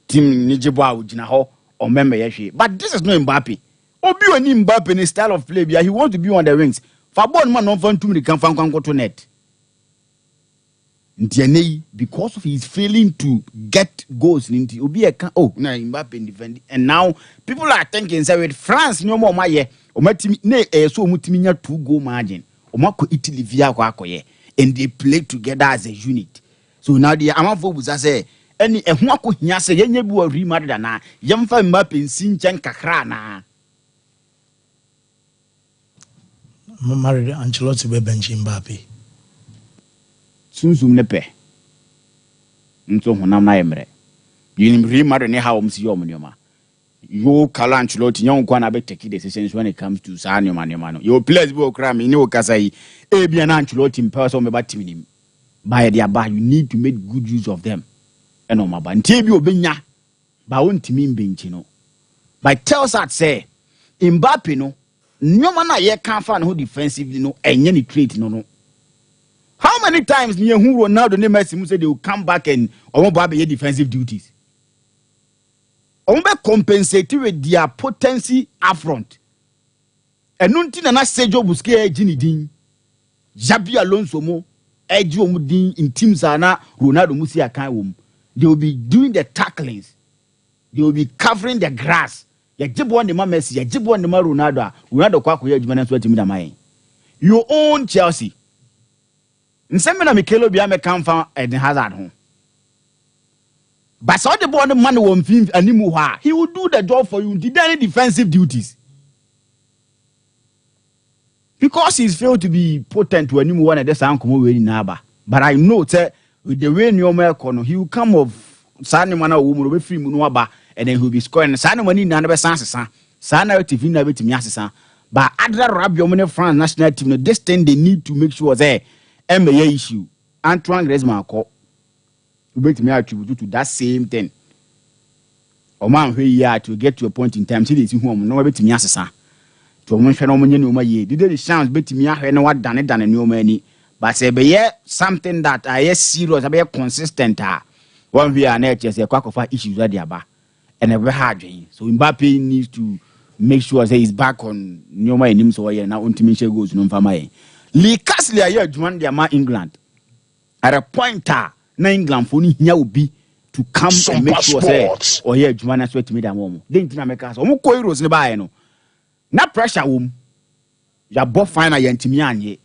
team ni jebo a ugina ho on member ye. But this is not Mbappe. Obi oni Mbappe ni style of play bia he want to be on the wings. For ball man no fan too can fan go to net. Because of his failing to get goals into Obi oh na Mbappe defend and now people are thinking say with France no more maye o matimi ne so mutimi nya 2 goal margin o mako Italy via kwa akoye and they play together as a unit. So now the amafo buza say any ehun akohia say yenye bi wa Real Madrid na yemfa Mbappe nsi nchen kakra na Married Ancelotti be bench Mbappe. Sunsum ne pe nso honam na yemre yinim Real Madrid ne ha omsi yom nyoma yo kala Ancelotti nyon kwa na be take decisions when it comes to sa nyoma no yo players be okra me ni okasa yi e bia na Ancelotti mpa so me batimi nim by their bar you need to make good use of them eno maba ntie bi obenya ba wontimi mbenchi no but tells that say Mbappe no nyoma na ye kan fa no defensively no enye ni trait no. How many times near who Ronaldo ne Messi say they will come back and be defensive duties? Compensate with their potency up front. And nunti na Sergio Busquets Ginidin, Xabi Alonso mo, Ejo Mudin in teams na Ronaldo Musi akan. They will be doing the tacklings. They will be covering the grass. Ya jibo on the Messi, ya jibo on the Ronaldo kwa kuya jumana so timi da mai. You own Chelsea. Nsemena Mikelo bia me kan fa Eden Hazard ho. But so the ball man won film animu ha. He will do the job for you. Did any defensive duties? Because he's failed to be potent to animu one at the sound come we na ba. But I know that with the way Nyoma kono he will come of Sani mana wo be free mu no aba and then he will be scoring. Sani money na be sansa. Sana TV na betimi asesa. But Adra Rabiot France national team no this thing they need to make sure that MBA issue. Antoine Griezmann call. You bet me attribute to that same thing. O man who ya to get to a point in time, see this home, no bet me asesa. To mention no money no ye. Did the chance bet me a no what done it than a new money. But say be something that I serious, I be consistent. One we are just a quack of issues at the aba and a very hard. So Mbappe needs to make sure that he's back on new money so now ultimately goes no family. Lee Casley aye adwuma de ama England at a point na England for ni hia obi to come Sompa and make sure say oye adwuma na so atimi da mo den tina make so mo ko Euros ne baaye no na pressure wom ya bo final ya ntimi anye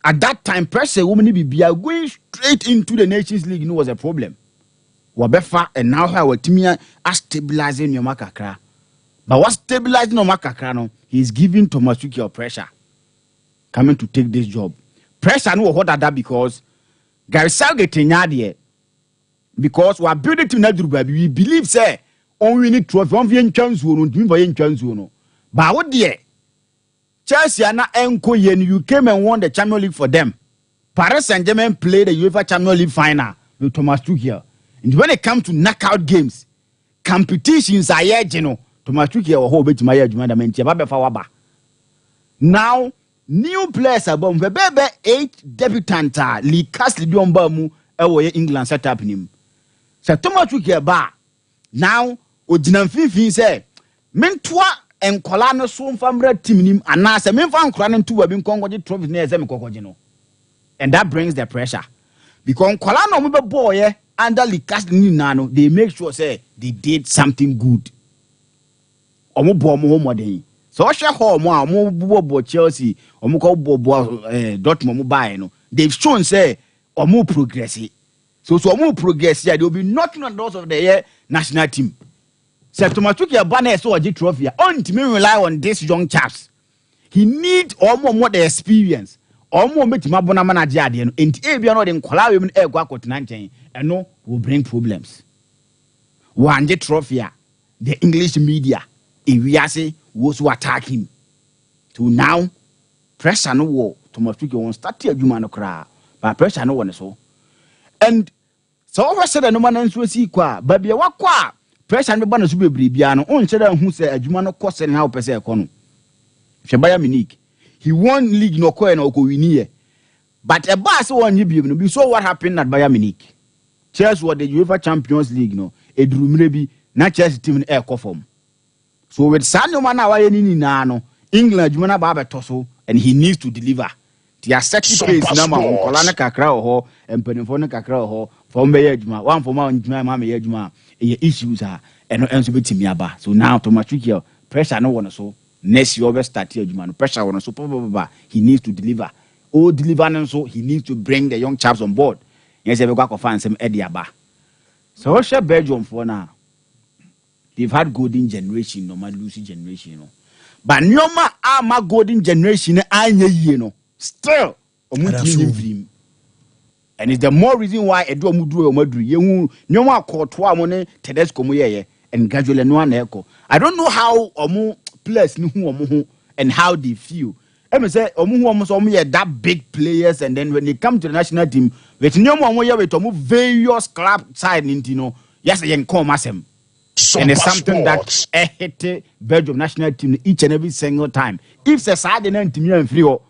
at that time pressure wom ni bibia going straight into the Nations League no was a problem wabefa and now how atimi a stabilizing your makakra but what stabilizing your makakra no he is giving Thomas Tuchel pressure coming to take this job. Pressure no what that because Gary Southgate nyade because we are building to Nadru baby we believe say only need trophy on vien chance no ntimi for yen chance no. But what there Chelsea na enko yen you came and won the Champions League for them. Paris Saint-Germain played the UEFA Champions League final with Thomas Tuchel. And when it comes to knockout games, competitions are here, Thomas Tuchel will bet my adjustment. Now new players are born. Bebe 8 debutants are Lee Casley Diombamu England set up him. So Thomas Tuchel ba now ojina mfimfin say mentoa enkola no so mfamra team nim anase memfa nkora no ntuwa bi nkongoje trophy na eze mekokoje no. And that brings the pressure. Because enkola no mo be boy under Likas ni nano, they make sure say they did something good. Omo bo mo modern. So she ho mo omo Chelsea, omo ko bo Dortmund mo buy no. They've shown say omo progress. So omo progress here, they will be knocking on doors of the national team. So Tomatuki Abane so a trophy. Only rely on these young chaps. He need omo more the experience. Omo metima bona manager ade no. Enti e bia no de nkola we e gwa akotena nchen. Eno will bring problems. One trophy, the English media, if we say, was to attack him. To now, pressure no war. Tomatuki won't start to you man cry, but pressure no one so. And so over said no man and see qua, but be a qua. Pressure no banner to be bribiano, on said who said a Jumano cost and how per se econo. Shabaya Minik. He won league no coin or go in. But a bass one you be so what happened at Bayern Munich. Chelsea were the UEFA Champions League no. A drew maybe not Chelsea team in air form. So with Sano Mana Wayani Nano, England Jumana Baba Tosso, and he needs to deliver. The sexy place number on Colana Kakra ho and Penifona Kakra ho from Bayajma, one for Mount Mamma Yajma, issues are and no answer with Timiaba. So now to Matricia, pressure no one so. Next year over start here, man. Pressure on so he needs to deliver. Oh, deliver and so he needs to bring the young chaps on board. Yes, we got to find some Ediaba. So what's your Belgium for now? They've had golden generation, no man Lucy generation, you know. But no ma golden generation, you know. Still, and it's the more reason why I do Mudu Madri. You no more caught one Tedesco Moye and gradually no one echo. I don't know how Omu players and how they feel. I say Omu that big players, and then when they come to the national team, with no more with Omu various club side into yes, I can call myself. And it's something that I hate Belgium national team each and every single time. If the side and team and free or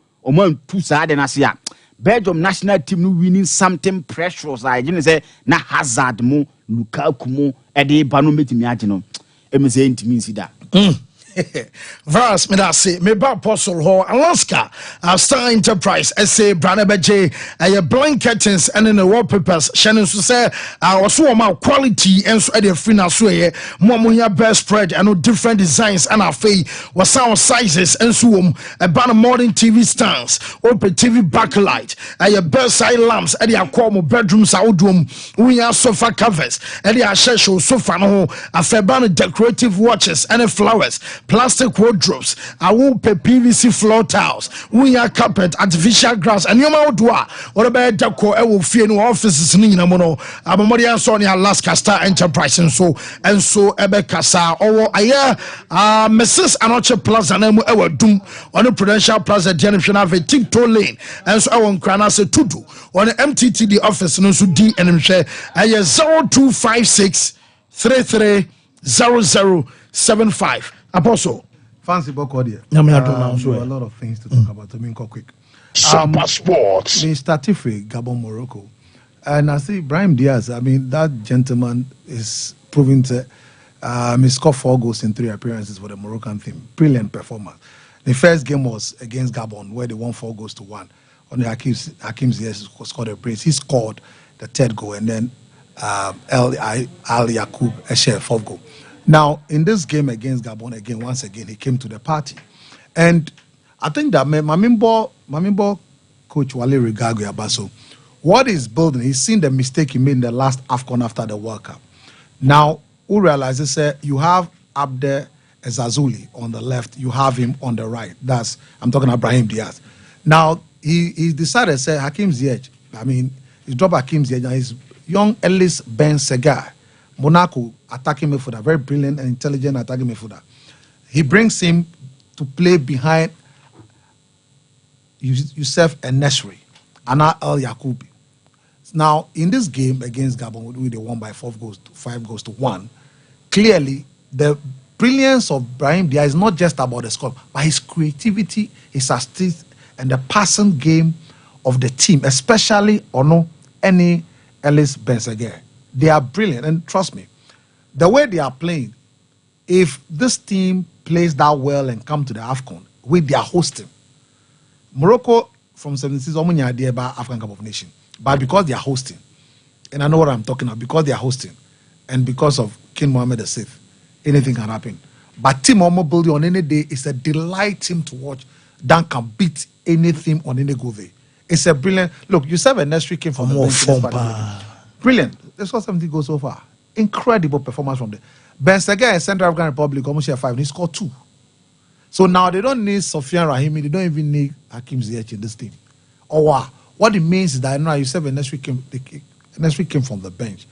two side and I see Belgium national team winning something precious. I didn't say na Hazard mo, Lukaku mo, Eddie Banu meti miagino. I'm saying to me see that. Verse me that say me ba apostle ho Alaska Star Enterprise say Branabeje a blanketins and in the wallpapers Shannon so say also my quality and so the free na so ye mo here best spread and no different designs and afei was sound sizes and so a banner modern TV stands open TV backlight a best side lamps and the call bedrooms outdoom we have sofa covers and the show sofa no a banner decorative watches and flowers plastic wardrobes, I won't pay PVC floor tiles, we are carpet, artificial grass, and you know what about Daco? I will fear no offices in Namono, Abamodia Sonia Alaska Star Enterprise, and so Ebe Casa, or Mrs. Anoche Plaza, and I will doom on the Prudential Plaza, Jennifer have a tiptoe lane, and so I want Cranasa to do on the MTTD office, and so D and share 0256 330075. Apostle Fancy Bokodia. A lot of things to talk about. I mean, quick. Sompa Sports. Mr. Tifre, Gabon, Morocco. And I see Brahim Diaz. I mean, that gentleman is proving to he scored 4 goals in 3 appearances for the Moroccan team. Brilliant performance. The first game was against Gabon, where they won 4-1. On the Hakim Ziyech scored a brace. He scored the 3rd goal, and then Ali Yakub shared 4th goal. Now, in this game against Gabon, once again, he came to the party. And I think that Mamimbo coach Wale Rigago Abaso, what he's building, he's seen the mistake he made in the last AFCON after the World Cup. Now, who realizes you have Abde Ezazuli on the left, you have him on the right. I'm talking about Brahim Diaz. Now, he decided to say Hakim Ziyech. I mean, he dropped Hakim Ziyech, and his young Ellis Ben Segar, Monaco attacking midfielder, very brilliant and intelligent attacking midfielder. He brings him to play behind Youssef Enesri, Anna El Yakubi. Now, in this game against Gabon, they won by 5-1. Clearly, the brilliance of Brahim Diaz is not just about the score, but his creativity, his assist, and the passing game of the team, especially any Ellis Benseger. They are brilliant, and trust me, the way they are playing, if this team plays that well and come to the AFCON with their hosting, Morocco from 76 almost no idea about African Cup of Nations, but because they are hosting, and I know what I'm talking about, because they are hosting, and because of King Mohammed VI, anything can happen. But Team Omo building on any day is a delight team to watch. Dan can beat anything on any go there. It's a brilliant look. You said a Nesri came from the bench. Sompa. Brilliant. That's what 70 goes so far. Incredible performance from there. Ben Sega in Central African Republic almost share 5 and he scored 2. So now they don't need Sofian Rahimi, they don't even need Hakim Ziyech in this team. Oh wow. What it means is that now you said Nesri came from the bench.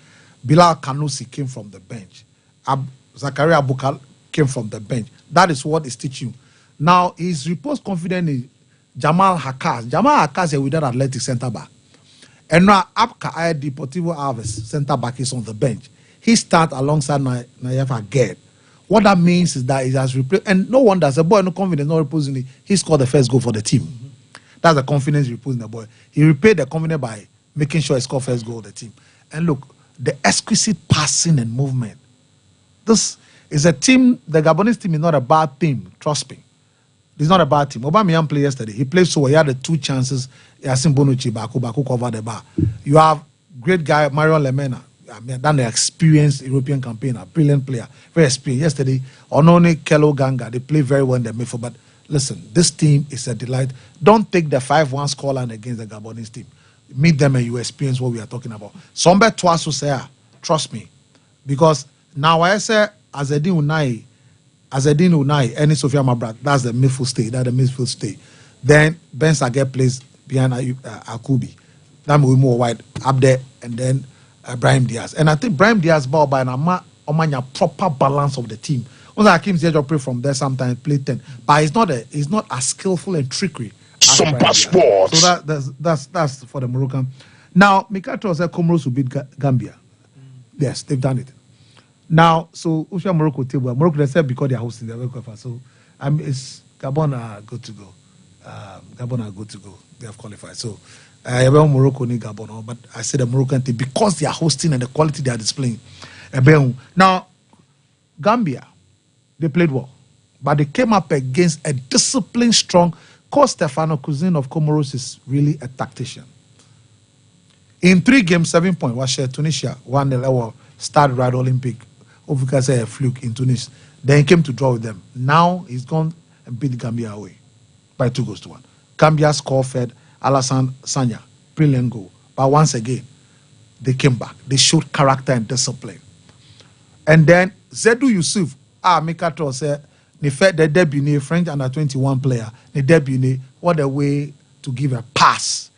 Bilal Kanusi came from the bench. Zakaria Abukal came from the bench. That is what is teaching you. Now he's reposed confident in Jamal Hakas. Jamal Hakas is without athletic centre back. And now Abka Deportivo Alves centre back is on the bench. He starts alongside Nayefa Ged. What that means is that he has replaced, and no wonder, as a boy, no confidence, no reposing it. He scored the first goal for the team. That's the confidence he reposing the boy. He repaid the confidence by making sure he scored first goal of the team. And look, the exquisite passing and movement. This is a team, the Gabonese team is not a bad team, trust me. It's not a bad team. Aubameyang played yesterday. He played so well. He had the 2 chances. Yasin Bonucci, Baku covered the bar. You have great guy, Mario Lemena. I mean, done the experienced European campaigner, brilliant player, very experienced. Yesterday, Onone Kelo Ganga, they play very well in the midfield. But listen, this team is a delight. Don't take the 5-1 scoreline against the Gabonese team. Meet them and you experience what we are talking about. Sombe Twasu say, trust me. Because now I say, Azedin Unai, any Sofia Mabrat, that's the midfield stay. Then Ben Saget plays behind Akubi. Then we move wide up there, and then Brahim Diaz. And I think Brahim Diaz ball by a proper balance of the team. Also, Hakim Ziyech play from there sometimes, play 10. But he's not as skillful and trickery. Sompa Sports. So that's for the Moroccan. Now, Mikato said Comoros will beat Gambia. Yes, they've done it. Now, so Usha Morocco table. Morocco, they said because they are hosting the World Cup. So it's Gabon are good to go. They have qualified. So Morocco need Gabon, but I said the Moroccan team because they are hosting and the quality they are displaying. Now, Gambia, they played well, but they came up against a disciplined, strong. Coach Stefano Cousin of Comoros is really a tactician. In 3 games, 7 points was shared Tunisia 1-0 start Rad Olympic. Ovika say a fluke in Tunis. Then he came to draw with them. Now he's gone and beat Gambia away by 2-1. Gambia score fed Alassane Sanya. Brilliant goal. But once again, they came back. They showed character and discipline. And then Zedou Yusuf, Mikato said, the debut, French under-21 player, the debut, what a way to give a pass.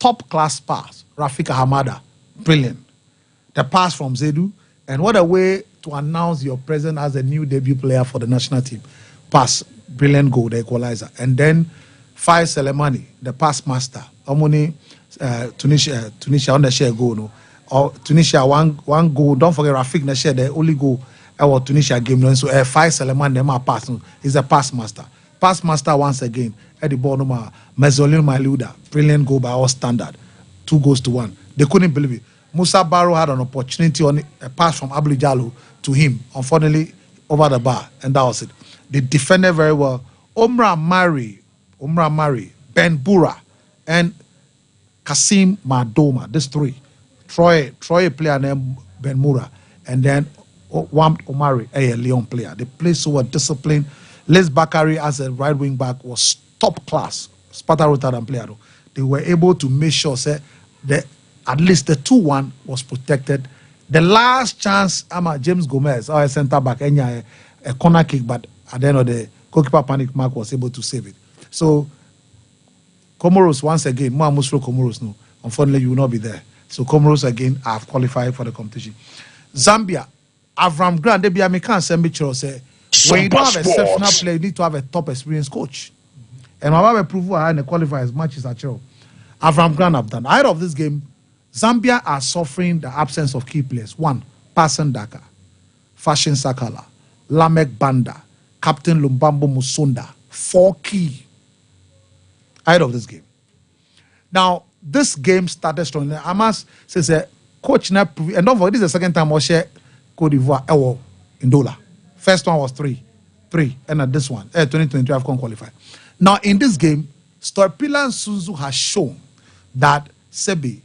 Top-class pass. Rafika Hamada, brilliant. The pass from Zedou, and what a way to announce your presence as a new debut player for the national team. Pass, brilliant goal, the equalizer. And then Fai Selemani, the pass master. Omoni, Tunisia on the share goal, no? Or Tunisia one goal. Don't forget Rafik na share the only goal our Tunisia game. No? So Fai Selemani, them are pass. No? He's a pass master. Pass master once again. At the ball, Mezolin Maluda, brilliant goal by our standard. 2-1. They couldn't believe it. Musa Barrow had an opportunity on a pass from Abdul Jallo to him, unfortunately over the bar, and that was it. They defended very well. Omra Mari, Ben Bura, and Kasim Madoma, these 3. Troy player named Ben Mura, and then Wamd Omari, a Leon player. They played so well, disciplined. Les Bakari as a right wing back was top class. Sparta Rotterdam player. They were able to make sure that at least the 2-1 was protected. The last chance, James Gomez, our centre back, a corner kick, but at the end of the goalkeeper panic mark was able to save it. So, Comoros, once again, Musro Comoros, no. Unfortunately, you will not be there. So, Comoros again have qualified for the competition. Zambia, Avram Grant, they can't send me say, when you don't have a exceptional player, you need to have a top experienced coach. And I have a proof I had qualify as much as I chose. Avram Grant have done. Ahead of this game, Zambia are suffering the absence of key players. 1, Passan Daka, Fashion Sakala, Lamek Banda, Captain Lumbambo Musonda. 4 key ahead of this game. Now, this game started strongly. Amas says, coach, and don't forget, this is the second time I share Cote d'Ivoire in Dola. First one was 3, and at this one, 2023 AFCON qualify. Now in this game, Storpila Suzu has shown that Sebi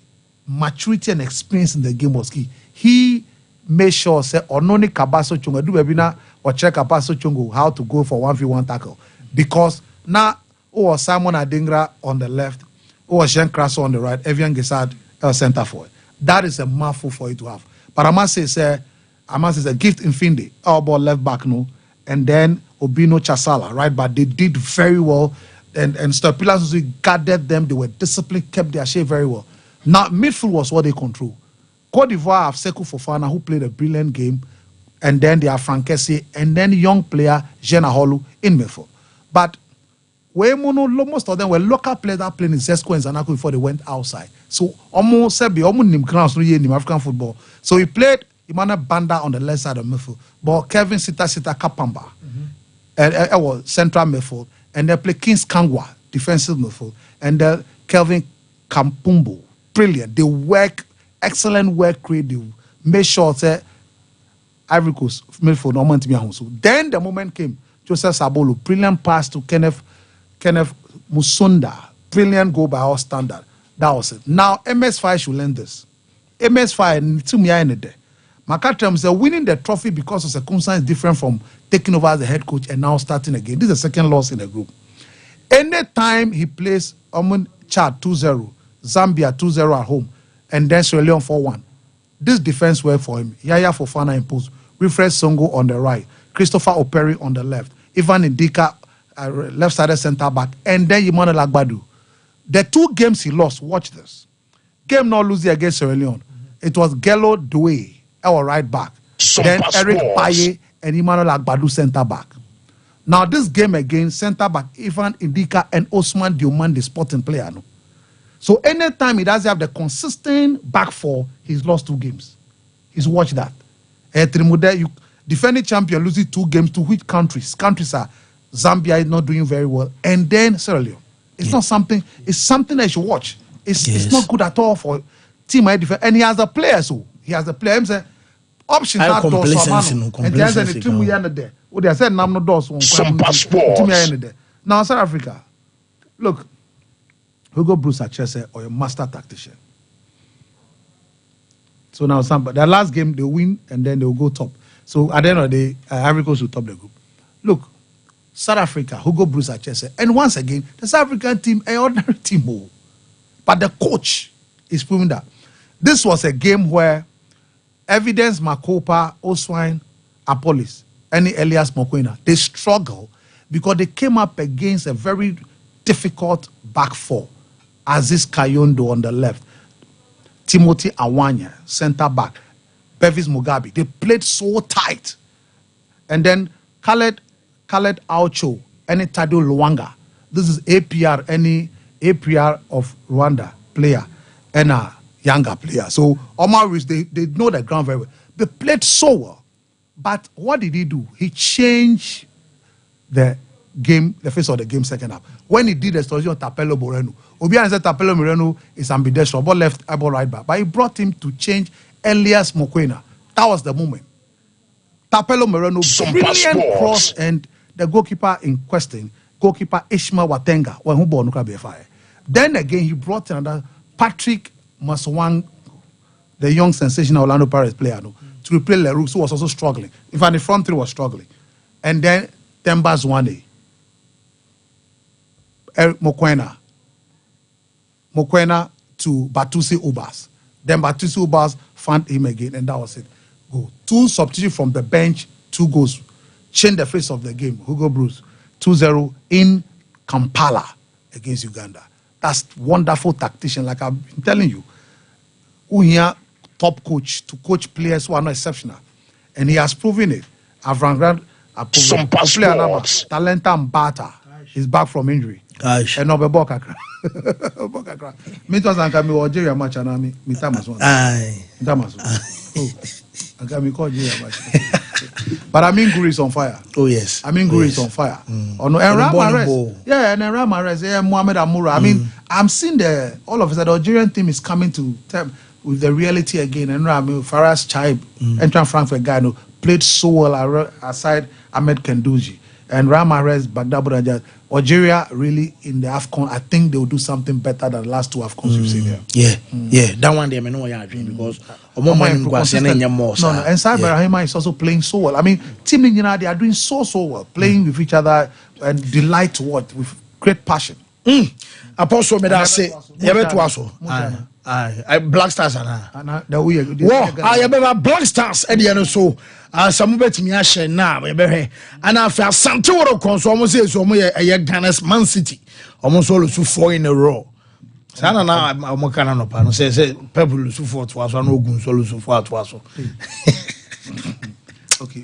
maturity and experience in the game was key. He made sure say Ononi Kabaso Chunga do webina or check Kabaso Chungu how to go for 1v1 tackle because now was Simon Adingra on the left, was Jean Crasso on the right, Evian Gesad center forward. That is a mouthful for you to have. But I must say a gift in Finde, our ball left back no, and then Obino Chasala right back. They did very well, and Storpila Suzu guarded them. They were disciplined, kept their shape very well. Now midfield was what they control. Cote d'Ivoire have Sekou Fofana who played a brilliant game, and then they have Frankesi, and then young player Jena Holu in midfield. But most of them were local players that played in Zesco and Zanaco before they went outside. So almost nim grounds no in African football. So he played Emmanuel Banda on the left side of midfield, but Kevin Sita Kapamba was central midfield, and they played Kings Kangwa defensive midfield, and Kelvin Kampumbo, brilliant. They work, excellent work, creative. Made sure that Ivory Coast midfield no man to be home. So then the moment came, Joseph Sabolo, brilliant pass to Kenneth Musonda, brilliant goal by our standard. That was it. Now MS5 should learn this. MS5 to me in there. Makatram said winning the trophy because of circumstance different from taking over as the head coach and now starting again. This is the second loss in the group. Anytime he plays Chad 2-0, Zambia 2-0 at home, and then Sierra Leone 4-1. This defense worked for him. Yaya Fofana imposed. Wilfred Songo on the right. Christopher Operi on the left. Ivan Indika, left-sided centre-back. And then Emmanuel Agbadu. The 2 games he lost, watch this. Game not losing against Sierra Leone. It was Gello Doué, our right back. Then Eric Paye and Emmanuel Agbadu centre-back. Now this game again, centre-back Ivan Indika and Osman Dioman, the sporting player. No? So anytime he doesn't have the consistent back four, he's lost 2 games. He's watched that. You defending champion losing 2 games to which countries? Countries are Zambia is not doing very well, and then Sierra Leone. It's not something. It's something that you should watch. It's not good at all for team defense. And he has a player, so he has a player. Options are doors. And there's a team we under there. Oh, they said no doors. Sompa Sports. Now South Africa, look. Hugo Bruce Achese or a master tactician. So now the last game they win and then they'll go top. So at the end of the day, Ivory Coast will top the group. Look, South Africa, Hugo Bruce Achese, and once again, the South African team, an ordinary team, but the coach is proving that. This was a game where Evidence Makopa, Oswine, Apollos, and Elias Mokwena, they struggled because they came up against a very difficult back four. Aziz Kayondo on the left, Timothy Awanya, center back, Bevis Mugabe. They played so tight. And then Khaled Aucho, any Tado Luanga. This is APR of Rwanda player, and a younger player. So Omar Ruiz, they know the ground very well. They played so well. But what did he do? He changed the face of the game second half. When he did the story of Tapelo Moreno, Obian said Tapelo Moreno is ambidextrous, ball left, eyeball right back. But he brought him to change Elias Mokwena. That was the moment. Tapelo Moreno, brilliant cross, and the goalkeeper in question, goalkeeper Ishmael Watenga, when who bought Nuka BFI. Then again, he brought another Patrick Maswang, the young sensational Orlando Pirates player, to replace Leroux, who was also struggling. In fact, the front three was struggling. And then Temba Zwane. Eric Mokwena to Batusi Ubas. Then Batusi Ubas found him again, and that was it. Go. 2 substitutes from the bench, 2 goals. Change the face of the game. Hugo Bruce, 2-0 in Kampala against Uganda. That's wonderful tactician, like I've been telling you. Who here top coach to coach players who are not exceptional. And he has proven it. Avran Grant, Sompa Sports. Talenta Mbata is back from injury. Gosh. And no Bokakra. Bokakra. Me to sanka me Algeria match na me tamaso. Aye. Tamaso. Oh. Anka me call Algeria match. But I mean Guru is on fire. Oh yes. I mean Guru is on fire. Oh no, and Ramirez. Yeah, and Ramirez, Mohamed Amoura. I mean, I'm seeing all of us that the Algerian team is coming to term. with the reality again. And I mean, Faraz Chaib, entrant Frankfurt guy, no, played so well aside Ahmed Kenduji and Ramirez Bagdad. Algeria really in the AFCON, I think they will do something better than the last 2 AFCONs we've seen here. Yeah, that one they may know you're dream because no, and Saad Berahima is also playing so well. I mean, Team England, they are doing so well, playing with each other and delight to what with great passion. Apostle me that say, Black Stars and the way I have Black Stars at the end so some bet me share now and after Santoro Conso almost says a Ghana's Man City almost all 4 in a row. Sana na mo kana no pa no say people so 4 to aso no gun so 4 to aso. Okay.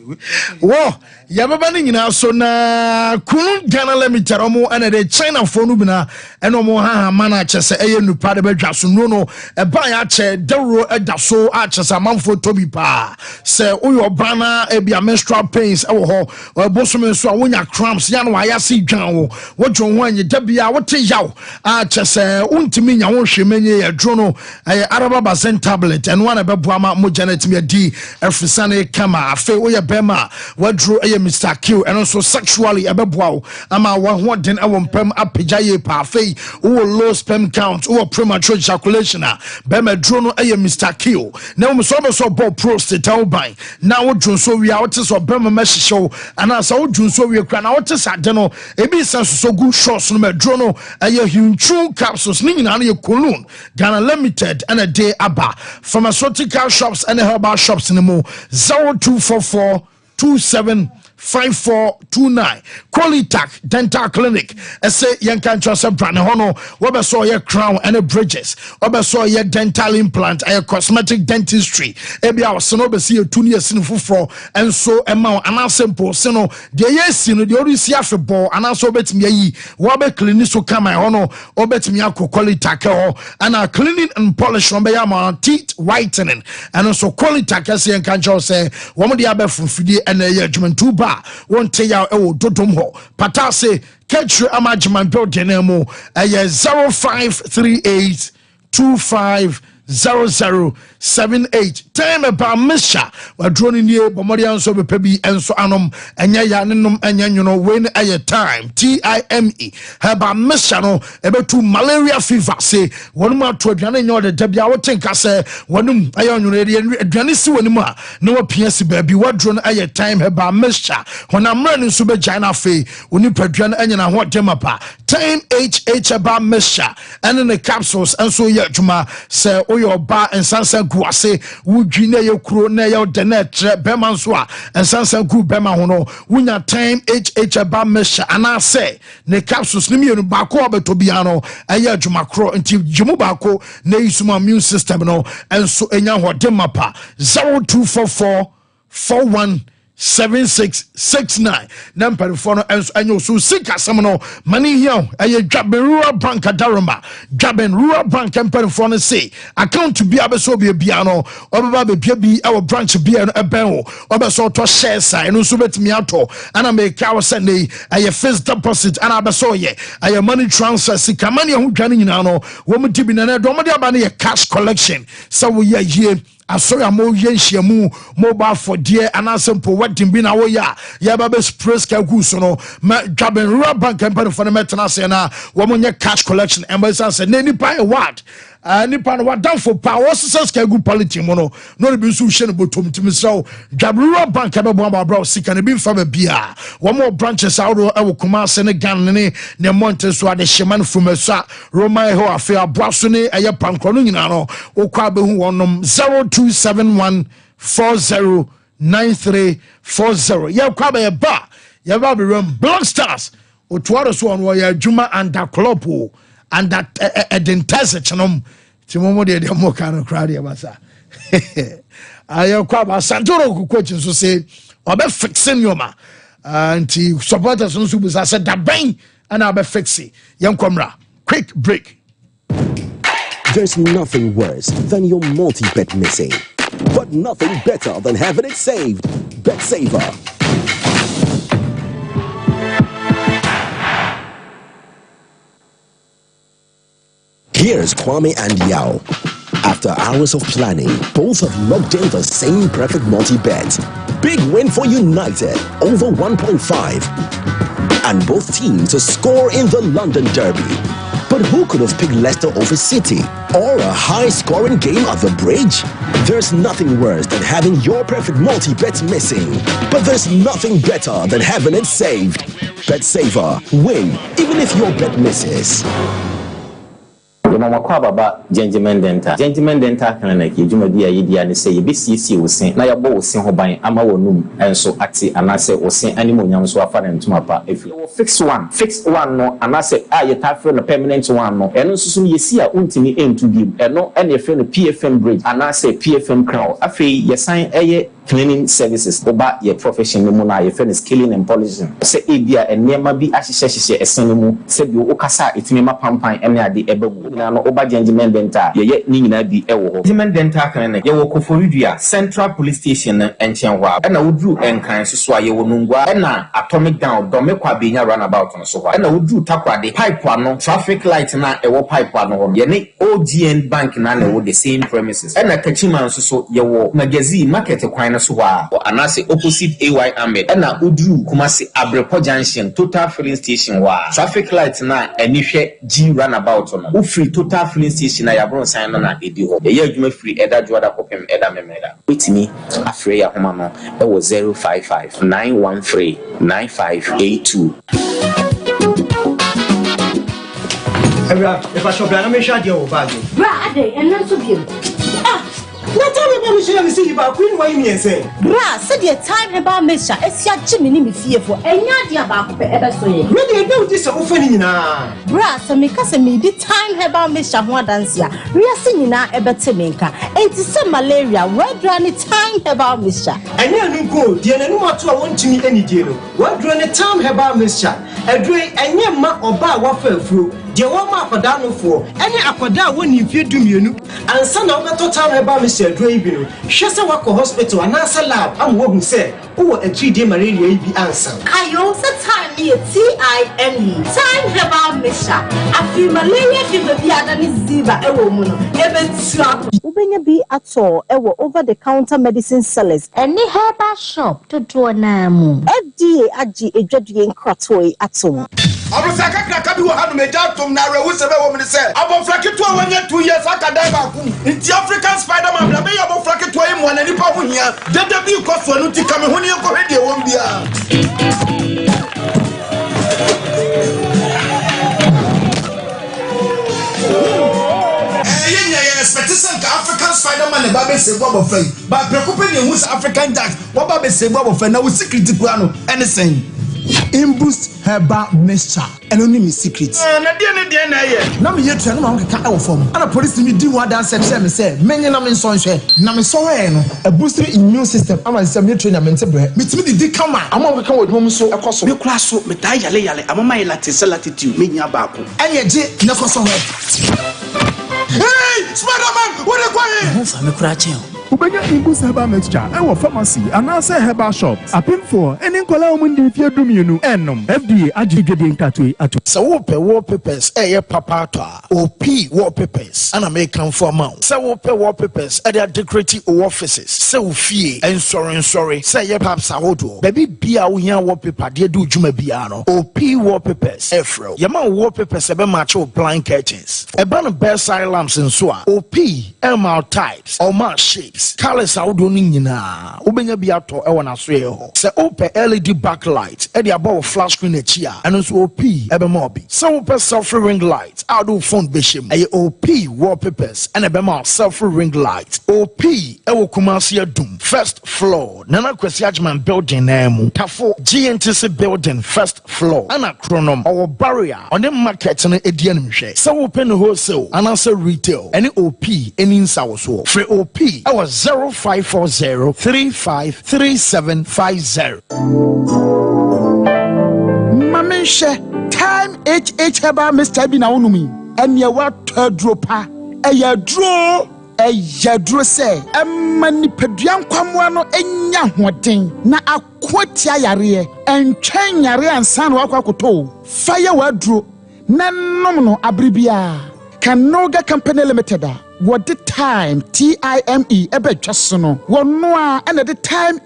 Wo yababa ni nyina so na kunu Ghana limited omo and the China for no bina and omo ha mana chese eye nupa de badwa so no e ban ya che dero eda so a chese amanfo tobi pa se uyo bana e bia menstrual pains e wo ho bosom so a wonya cramps ya no aya se dwan wo wodwo ho anye da bia wote yaw a chese untimi nya wo hwemenye ya dro no araba bazen tablet and one be boama mo janet me di efrisane kama afi Oya Bema, what drew a Mr. Q, and also sexually a bebow, ama one den a pem apijaye parfait, or low sperm count, or premature ejaculation. Bema drono a Mr. Q. Now, so Bob prostate albine. Now, Jun so we out or Bema mesh show, and as all Jun so we can out at deno, a bit so good shots no drono, a huge true capsules, ning on your Kulun, Ghana Limited, and a day abba, pharmaceutical shops and herbal shops in the mo 0244275429 Qualitac Dental Clinic. I say yankan trust brand hono. Webe saw your crown and a bridges. Webe saw your dental implant, a cosmetic dentistry. Ebi our son obe see 2 years in for and so amount and simple sino the yes the only see afe ball and also bet me yi wabe clinic so come my hono obet me ako Qualitac and our cleaning and polish on be my teeth whitening and also Qualitac as yankan trust say woman the abe from fidie and a judgment 2 bar won tell ya dodom ho patase catch amajman building mo 0538250078 time about Misha we drone in here bomodian so be pebi enso anom enya ya nenom enya nwono when aye time time haba Misha no ebetu malaria fever say wonum ato aduane nya de dabia wo tenka say wonum aye nwono aduane si wonum a na wo piasi baabi wo drone aye time haba Misha honamra ne so be China fe oni paduane enya na ho demapa time haba Misha and in the capsules and so ye adwuma say oyo ba ensansa guase wudwina ye kuro na ye de na tre bema so a ensansa gu bema ho no wunya time ba mesha ana say ne capsules ne mienu ba ko obeto bia no aye adwuma kro nti jimu ba ko na isuma immune system no enso enya ho de mapa 0244417669 number for no enyo so sika samno money here aye Dwaben Rural Bank Adaroma Dwaben Rural Bank empire for no say account to be abeso be bia no obeba be bia bi our branch bia no eben wo obeso to share sai no so betimi ato ana make our send aye fixed deposit ana abeso ye aye money transfer sika money ho dwane nyina no wo mu dibi na do mo de aba na cash collection so we ye asoya mo yenhyiamu mobile for dear and simple wedding bi na wo ya ba be sprays ka gu so no Dwaben Rural Bank empire for the metana say na wo mo nye cash collection embassy say na nipa what nipa no down for power success ka gu polity mo no be so hye no botom timi so Dwaben Rural Bank ebe bo bra sika ne bi fa ba bia wo mo branches out e wo Kumase ne Gan ne Monte so ade hyeman from esa Roma ho afi abraso ne eye pankro no nyina no wo kwa be hu wonom 0271409340 ye kwa be ba ye ba be run Black Stars otuaro so on wo ye adwuma under club and that edentasichenom timomo de mo kan crowd ya basa ayo kwa ba Santoro coach so say obe fixing yoma anti supporters no subu say da ben and obe fixi yankomra quick break. There's nothing worse than your multi-bet missing, but nothing better than having it saved. Bet Saver. Here's Kwame and Yao. After hours of planning, both have locked in the same perfect multi-bet. Big win for United, over 1.5. And both teams to score in the London Derby. But who could have picked Leicester over City? Or a high-scoring game at the Bridge? There's nothing worse than having your perfect multi-bet missing. But there's nothing better than having it saved. Bet Saver. Win, even if your bet misses. Gentleman Dental Clinic, you do my dear idea and say, BCC will sing, now your bow sing Hobine, Amawonum, and so Ati, and I say, or sing animal young so far and to my part. If you fix one no, and I say, you tap for a permanent one no, and also you see a untimi aim to give, and no any friend of PFM bridge, and I say PFM crown. I feel you sign a cleaning services about your profession, your friend is killing and polishing. Say, Abia and near my be as she says, a cinema, said you Okasa, it's me my pampa, and I the ebe. Oba Gentleman Dental, ye nina be ewo. Gentleman Dental Clinic, ye woko for Central Police Station and Chanwa, and I would do and kind so ye wonungwa, and atomic down, domekwa being a runabout on so, and I would do takwa the pipe one, traffic light na ewo pipe one, ye ne OGN Bank na the same premises, and a Kachima so ye wo magazine market a so or anase opposite AY Ahmed, and I would do Kumasi Abrepo Junction, Total Filling Station wa, traffic light na and if G runabout on, free Total Filling Station I have sign on a video. The year you free Eda Juada Popem Eda Memeda. With me, Afreya Homano, that was 055 913 9582. If I shop, I'm sure you'll value. Brad, and not to him. Not only we see about Queen Wayne and say, Brad, said your time about Misha, it's your Jimmy fearful, and you're about ever so. Really, do this offering now. Brad, so make us a midi time about Misha more than ya. We are singing now about Timinka, and to some malaria, where do any time about Misha? And you go, dear, no more to I want to meet any deal. What do any time about Misha? A drink and your map or bar waffle fruit. The one map for down for any aquada when you feel do you and son of a total about Mr. Draven. Shasta Wako Hospital and answer lab. I'm what we say. Oh, a 3-day malaria be answer. I also time me TIME. Time about Misha. I feel malaria fever be at Ziva, a woman. Even slap. Ubenya be at all, over the counter medicine sellers. Any herbal shop to draw namu. FDA Aji a judging cratway at all. Abusaka kraka bi wo hanu meja tom na rewu sebe wo me say abofrake to wanya 2 years akada ba ku nti African Spider-Man bla be abofrake to yi mo na nipa ho hia dede bi ko so no ti kame ho ne ko hede wo bia expectation ka African Spider-Man ba be se go abofra ba preocupe ne hu African Jack wo ba be se go abofra na wo secret ku ano anything Imboost herbal mixture and only me secret. Na dia na ye. Na me ye tua na ma keka e form. Ana police me di one dance say me say menye na me nso nhwe. Na me so we no a boost immune system. Ama say me train na me nte bre. Me timi di kama. Ama we kan wodum so ekoso. Me kura so me ta yale ama my latitude me nya ba ko. Anye je na koso we. Hey, Spider-Man, what are you doing? Fa me kura chen. Ubenya Imboost herbal mixture and pharmacy and also herbal shops. Appeal for any nkola omundi fie dumienu enom. FDA agigede nkatwe atu. So wope wallpapers papa to OP wallpapers and American for amount. So wope wallpapers they decorative offices. So fie and sorry. Say ye perhaps ahodo. Baby bia wo hia wallpaper de do djuma bia no. OP wallpapers efro. Yama wallpapers ebe match with blind curtains. Eba no bedside lamps and so OP MR types or match shapes. Colors out do nyina ubenya bi ato e wona so ye ho se open LED backlight e dey above flash screen achia and so OP ebe mo bi se open self ring light out do phone behim e OP wallpapers and ebe mo self ring light OP e wo Kumasi adum first floor Nana Kwesi Ajman building na mu tafo GNTC building first floor ana chronom or barrier on the market na edian hwe se open wholesale and also retail any OP any nsawo so free OP our 0540 353750. Mamisha time HH herbal Mr. Bina unumi and ya wat dropa a draw say mani peduan kwamwa enya hoden na akwatia yare en twen yare ansan wakwakoto fire wadro na nom no abribia Kanoga Company Limited what the time time ebe twaso no wono a na the time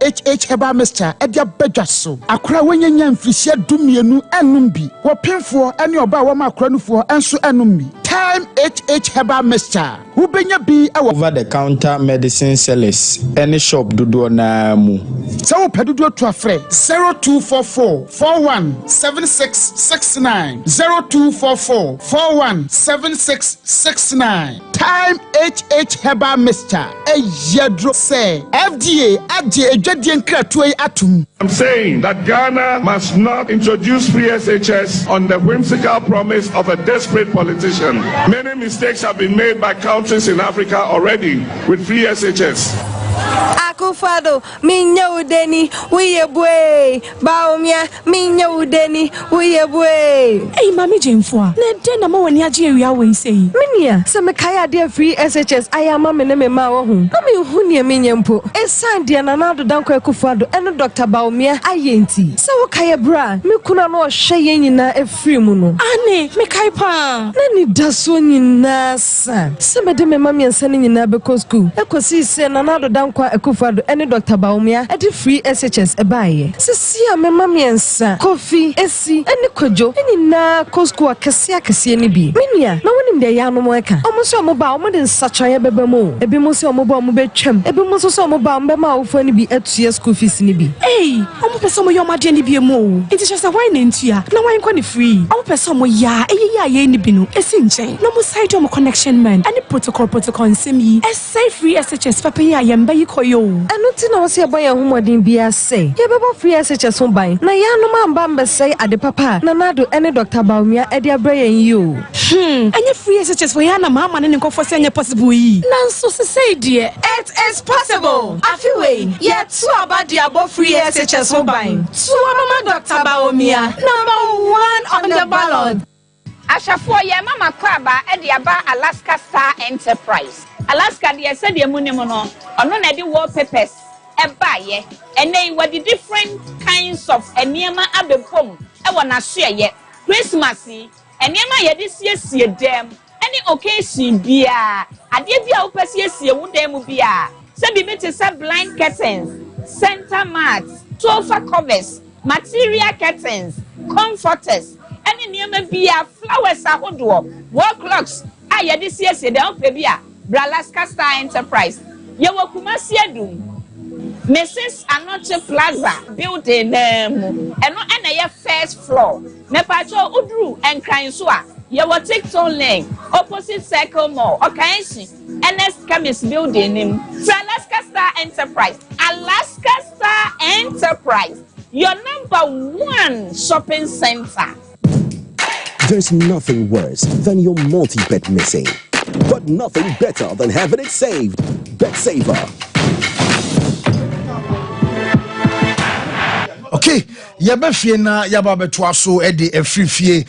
herbal mixture e dia bedwaso akora wonyanya mfirisia dumienu enum bi wo pemfo ene oba wo makora nufo enso enum bi time herbal mixture wo benya bi over the counter medicine sellers any shop dodo na mu so wo pedodo to afre 0244 417669 0244 417669 time herbal mixture yedro say FDA adje edwadie nkratoe atum. I'm saying that Ghana must not introduce free SHS on the whimsical promise of a desperate politician. Many mistakes have been made by countries in Africa already with free SHS. Akufado, minya udeni, uyebwe. Baumia, minya udeni, uyebwe. Hey, Mami Jemfwa, ne dena mo wani aji area we say. Minia, se me kaya dia free SHS, ayama me ne me ma wo hu. Ami hu ne minya mpo. Esan dia na nado danko Akufado, eno Dr. Baumia ayenti. Se wo kaya bra, me kuna no hye yen nyina efri mu no. Ane, me kai pa. Na ni daso nyina sa. Se me de me mami ensa ne nyina be ko school. Ekosi se na nado danko Akufado ene Dr. Baumia edi free SHS ebaye. Sisi a me mami ensa, Kofi, Esi, ene Kojo, ene na ko school akese ni bi. Minia, na woni nde ya no mo eka. Omo so omo ba omo de nsachanye bebe mo. Ebi mo so omo ba omo be twam. Ebi mo so omo ba omo be ma ofo ni bi etua school fees ni bi. Hey, omo pese omo yoma de ni bi mo. Enti chese why na ntua. Na why nkwa ni free. Omo pese omo ya ye ni bi no. Esi nchen. No mo side omo connection man. Any protocol nsem yi. Say free SHS papa ya yemba yi koyo. Eno ti na wo se boy ahumodin bia say. Ye bebo free SHS ho ban. Na ya no mamba mbe say ade papa. Na nado ene Dr. Baumia ede abrayen yi o. Enye free SHS for ya na mama ne nkofo se enye possible yi. Nanso se say dear, it is possible. Afiwe, ye tu abadi abo free SHS ho ban. Tu mama Dr. Baumia, number 1 on the ballot. Ashafo ye mama kwaba e de aba Alaska Star Enterprise. Alaska de said the munimo no ono na de wallpapers e baye ene what the different kinds of eniema abepom e wona so ye Christmas eniema ye de siesie dem any occasion bia ade bia wo pasiesie wo dem bia se bi mete se blind curtains, center mats, sofa covers, material curtains, comforters any niema bia flowers ahodo wall clocks aye de siesie dem pe bia Alaska Star Enterprise. Yewo Kumasi Adum. Mrs. Anoche Plaza building eno ena ye first floor. Mepacho Udru and Kransua. Yewo TikTok link opposite Circle Mall. Okaenshi NS Chemist building him. Alaska Star Enterprise. Alaska Star Enterprise. Your number 1 shopping center. There's nothing worse than your multi-bet missing. But nothing better than having it saved. Bet Saver. Okay, yabefie na yababeto aso e de efrifie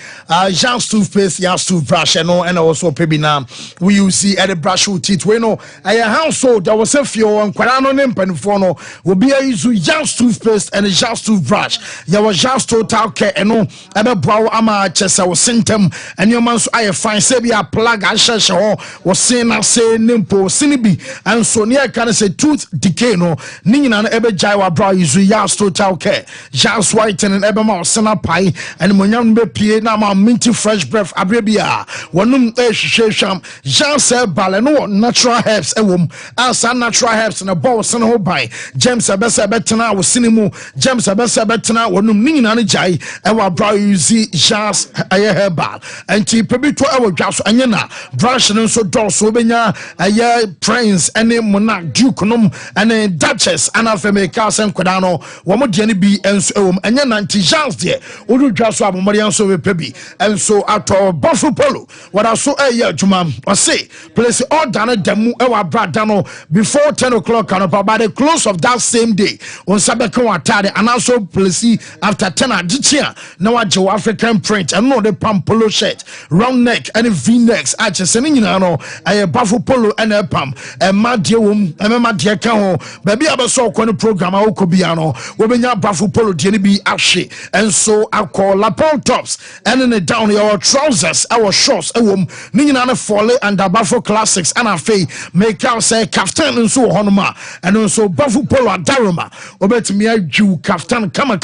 Jean toothpaste, Jean toothbrush and also pebina we use e de brush with teeth we no household that was a few nkwara no ne mpanifo no will be use Jean toothpaste and Jean toothbrush ya was Jean total care no ebe boa ama chese wo sentem and your man so aye fine say be a plug a sheshe ho was say na say nimpo sinibi and so near can say tooth decay no ni nyina no ebe jai wa bra use Jean total care Just white and ebema sena pie and monyam be pie na ma minty fresh breath abrebia wonum hwehwehwam Jean say bale no natural herbs ewom asa natural herbs na bow sena ho bai James abesa betena wo sinimu James abesa betena wonum ni nyina ne jai ewa bra use Jean's aye herbal anti pebito ewa dwaso anye na brush no so do so benya aye prince ene monarch duke nom ene duchess anafeme ka sen kwada no wo mo de ne bi enso enya nanti Jean's de odu dwaso abomori enso we pebi enso ato bofu polo wada so eye adwuma o say place all done demu ewa brada no before 10 o'clock and by the close of that same day on sabeka watade and also place after 10 adichia na waje African print and no the pam polo shirt round neck and v-necks achese ni nyina no eye bofu polo and pam e madie wom e ma de ka ho ba bia be so ko no program a okobia no we benya bofu polo de ne bi bi ahwe enso akọ lapel tops and in down your trousers our shorts ewom ni nyina na fall under Bafo Classics and afei make out say kaftan nso honoma and so Bafo Polo Adaroma obetimi adwu kaftan kama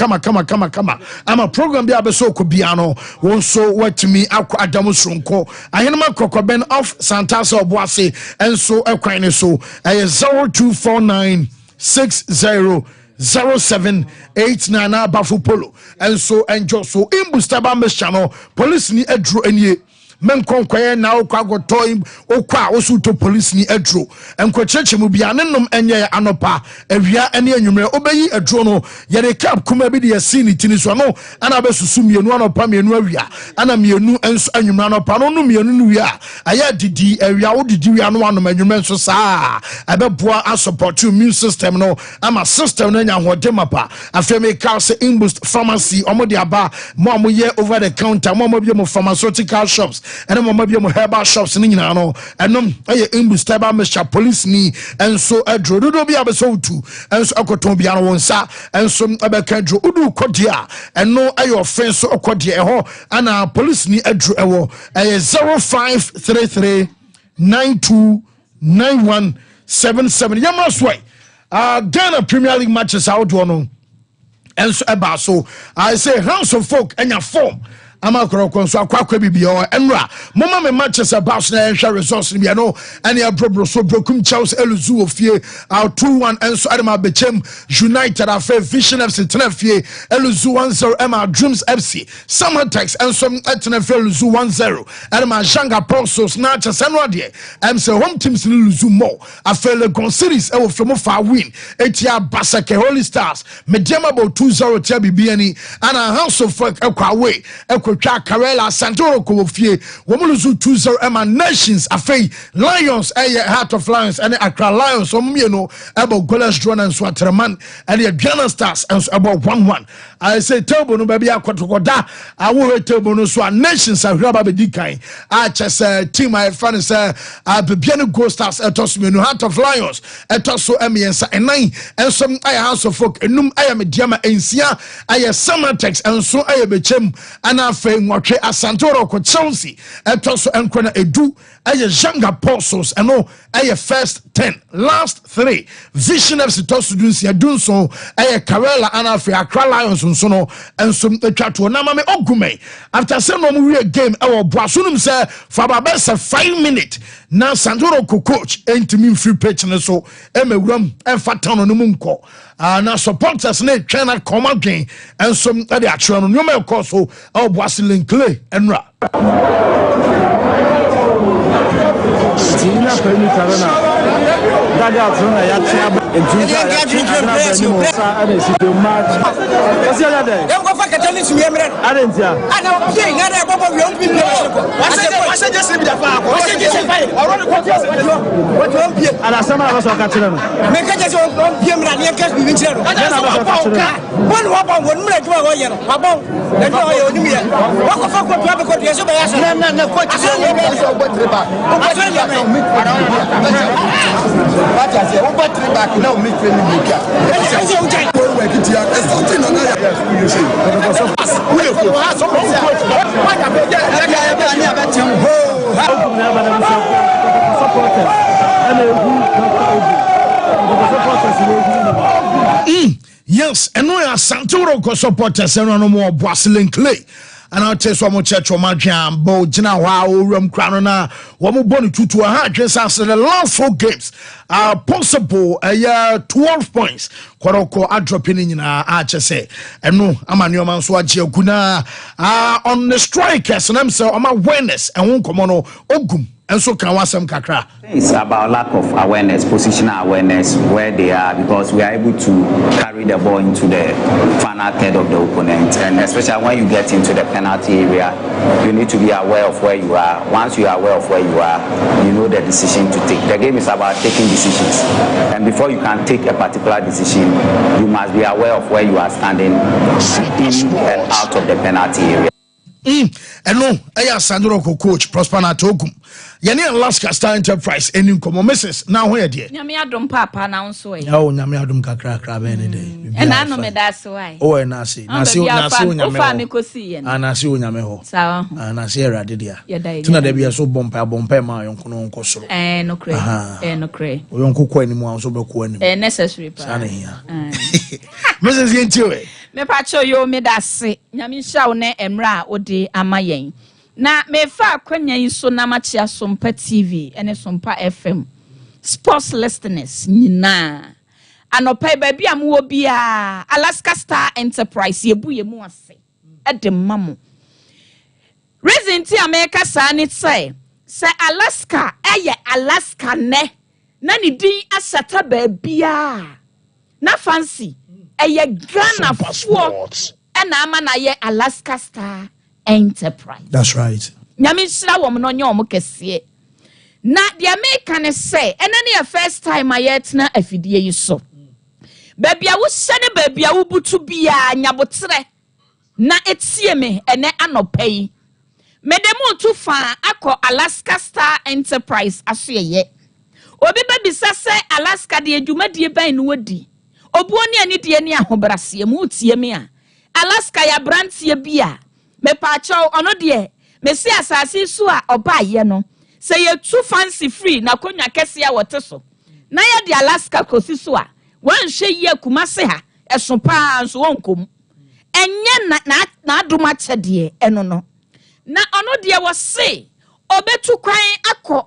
ama program bi abeso ko biano won so watimi akọ Adamu Sronko ahenema kokoben of Santasa Obuase enso ekwan ne so 0249 600789 Bafo Polo and so enjoy so in Bustaba Meshano police ni edro enie men konkwaye na okwago toy okwa osu to police ni edro enkocheche mu bia nennom enye anopa awia ene anwumre obeyi edro no yere cap kuma bi de yasi ni tini so no ana besusu mienu anopa mienu awia ana mienu enso anwumre anopa no mienu no wia aya didi awia odidi wia no anom anwumre so saa abeboa a support immune system no ama system no nya hode mapa afeme ka se Imboost pharmacy omode aba mo amoye over the counter mo bi mo pharmaceutical shops and mama bi mo herbal shops ni nyina no enom aye Imboost aba mesha police ni enso adro dodo bi abeso tu enso akoton bia no wonsa enso abeka adro udu kodia eno aye offense okodia eho ana police ni adro ewo aye 0533 929177 yamasway Ghana Premier League matches out no enso eba so I say House of Folk enya form ama korokon so akwa bibia enra mama me Manchester Bass na ensha resource bia no ene abrobro so brokum Chelsea eluzu ofie 2-1 enso adema bechem United afa Vision FC tenafie eluzu 1-0 ema Dreams FC Summer Tex enso tenafie eluzu 1-0 adema Janga Pulsos na cheseno de se home teams eluzu mo afa Legon series e wo femo fa win etia Basake Holy Stars mediama bo 2-0 tia bibia ni ana House of Folk ekwa away Karela Santoro Kofie Womuluzu 2-0 Emma Nations Afei Lions Heart of Lions and Accra Lions Omumieno about goalless drawn and Swatterman and the Ghana Stars and about 1-1 I say table no baby akwakoda awo table no so Nations Agraba Bedikai chess team I fan say Bibiano Gold Stars etosmenu Heart of Lions etoso emiensa enan and some House of Folk enum mediama ensia Summer Tex and so bechem and afe nwatwe Asantoro ko Chelsea etoso enkona edu Janga Apostles and no first 10 last 3 Vision FC tosu dunsi adunso Karela and afe Accra Lions so no enso etwa to na mame ogume after say no mu game e wo boasunum say for about 5 minutes na Santoro ko coach entimi free pitch ne so emewuram emfa town no mu nko na supporters na twena command enso e de atro no nyoma e course so e boasilin clay enra Tina Penny Tarana. Dadiatuna Yatia and Julia match. What's the other day? Don't go back and tell me to me. I didn't hear. I know. I don't be I said just be the fire. I said just fire. I want to go what you want. And some of us are catching them. Make it just on PM and you can't be winter. One wabon, 1 minute to a year. Wabon, the door you need. What the fuck would you have a quotation? No, what I said, what I say, over 3 back now, make me look at. Yes, and we are Santoro supporters and no more Brazilian clay. And I'll tell you so much church my jam, Bo Jina Wow, Rum Cranona, Wamu Boni to a hard just after the last 4 games are possible 12 points. Koroko are dropping in say, and no, I'm a new man Swajia Kuna on the strikers and I'm so on my awareness and won't come on Ogum. And so can wasam kakra. It's about lack of awareness, positional awareness, where they are, because we are able to carry the ball into the final third of the opponent, and especially when you get into the penalty area, you need to be aware of where you are. Once you are aware of where you are, you know the decision to take. The game is about taking decisions, and before you can take a particular decision, you must be aware of where you are standing in and out of the penalty area. And no, Sandro coach Prosper Natogum. yɛne Alaska Star Enterprise any komo Mrs. Now where dear nyame adom papa na nso e oh nyame adom kakra bɛn de e na no me da so ai oh na se nyame fa me kosi ye na se nyame ho sawa na se erade dia tuna da bia so bompa ma yonko no nko soro no kre no kre o yonko ko animu an so bɛko animu necessary pa sana hia Mrs. Yentio me pa cho yo me da se nyame hia wo ne emra odi ama yen na me fa kwanya yi so na machi Sompa TV ene Sompa FM sports listeners nyina anopai ba bia mo bia Alaska Star Enterprise yebu ye mu ase ede mamo reason ti America sa ni say Alaska Alaska ne na ni din asata ba bia na fancy Ghana sports ena ama na ye Alaska Star Enterprise. That's right. Nyame sira wo no nye omo kese. Na the American say, enani a first time ayetna afidie yi so. Baby a wo sene baby a wo butu bia nyabotre. Na etie me ene anopai. Medemu tu fa akọ Alaska Star Enterprise asoye. Obi baby sase Alaska de adwumadie ban no wadi. Obuoni ani de ani ahobrase mu tie me a. Alaska ya brantie bia. Me pa chow ono de me si asase so a oba ye no se ye too fancy free na konwa kese a wote so na ye de Alaska kosi so a wan hwe ye kumase ha eso pa so wonkom enye na adoma chede eno no na ono de wo se obetu kwan akọ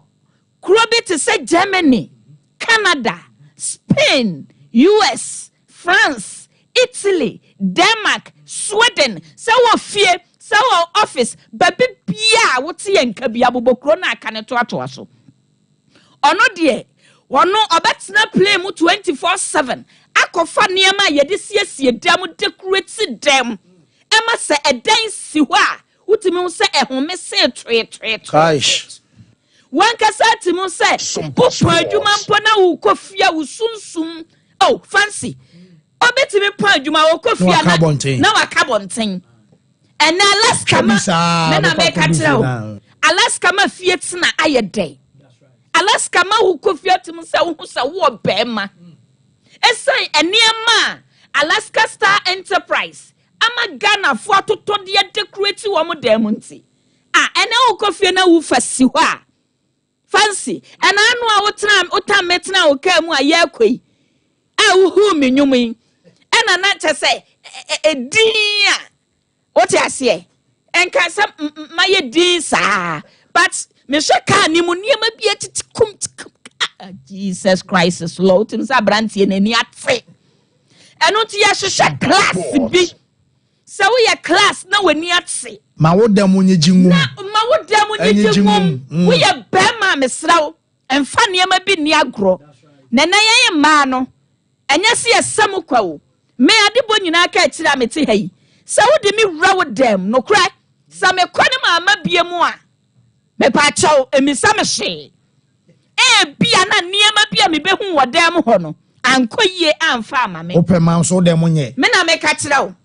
krobi te se Germany, Canada, Spain, US, France, Italy, Denmark, Sweden se wo fie so office baby bia wote yenka bia bobokro na aka ne to aso ono de wono obetena play mu 24/7 akofa niema yede siesie dam decorate dem ema se edan si ho a wutimi wo se ehome se twe kaish wanka sa timi se popo adwuma mpo na wo kofia wo sunsum oh fancy obetimi pa adwuma wo kofia na wakabonten and Alaska na make atro Alaska ma fiet na ayede Alaska ma hu ko fiet mu se hu se wo bema esai eniema Alaska Star Enterprise ama Ghana fo atoto de decorate wo mo dem nti ene hu ko fie na wu fasi ho a fancy ena anu a wotam metena wo ka mu a ye akoi a wu hu menwumi ena na chese edin a what I say? And can some my dinsa, but Mr. Kanimu near be at Jesus Christ is low to Sabranti and any atfe. And not yes, class be. So we are class now when you say. Ma wo dem onye jinwu. Ma wo dem onye jinwu. We are bema mesraw and funny ma bi ni agro. Na na ye ma no. Enya se yesam kwa wo. Me adebo nyina ka akira meti hayi. So would me row them no cry. Some equanima be a moi. Me pacho and Miss Samashe. Be an near my beer me be whom what damn hono. And quay and farmer me. Open mouth so them one ye. Men I make catch it out.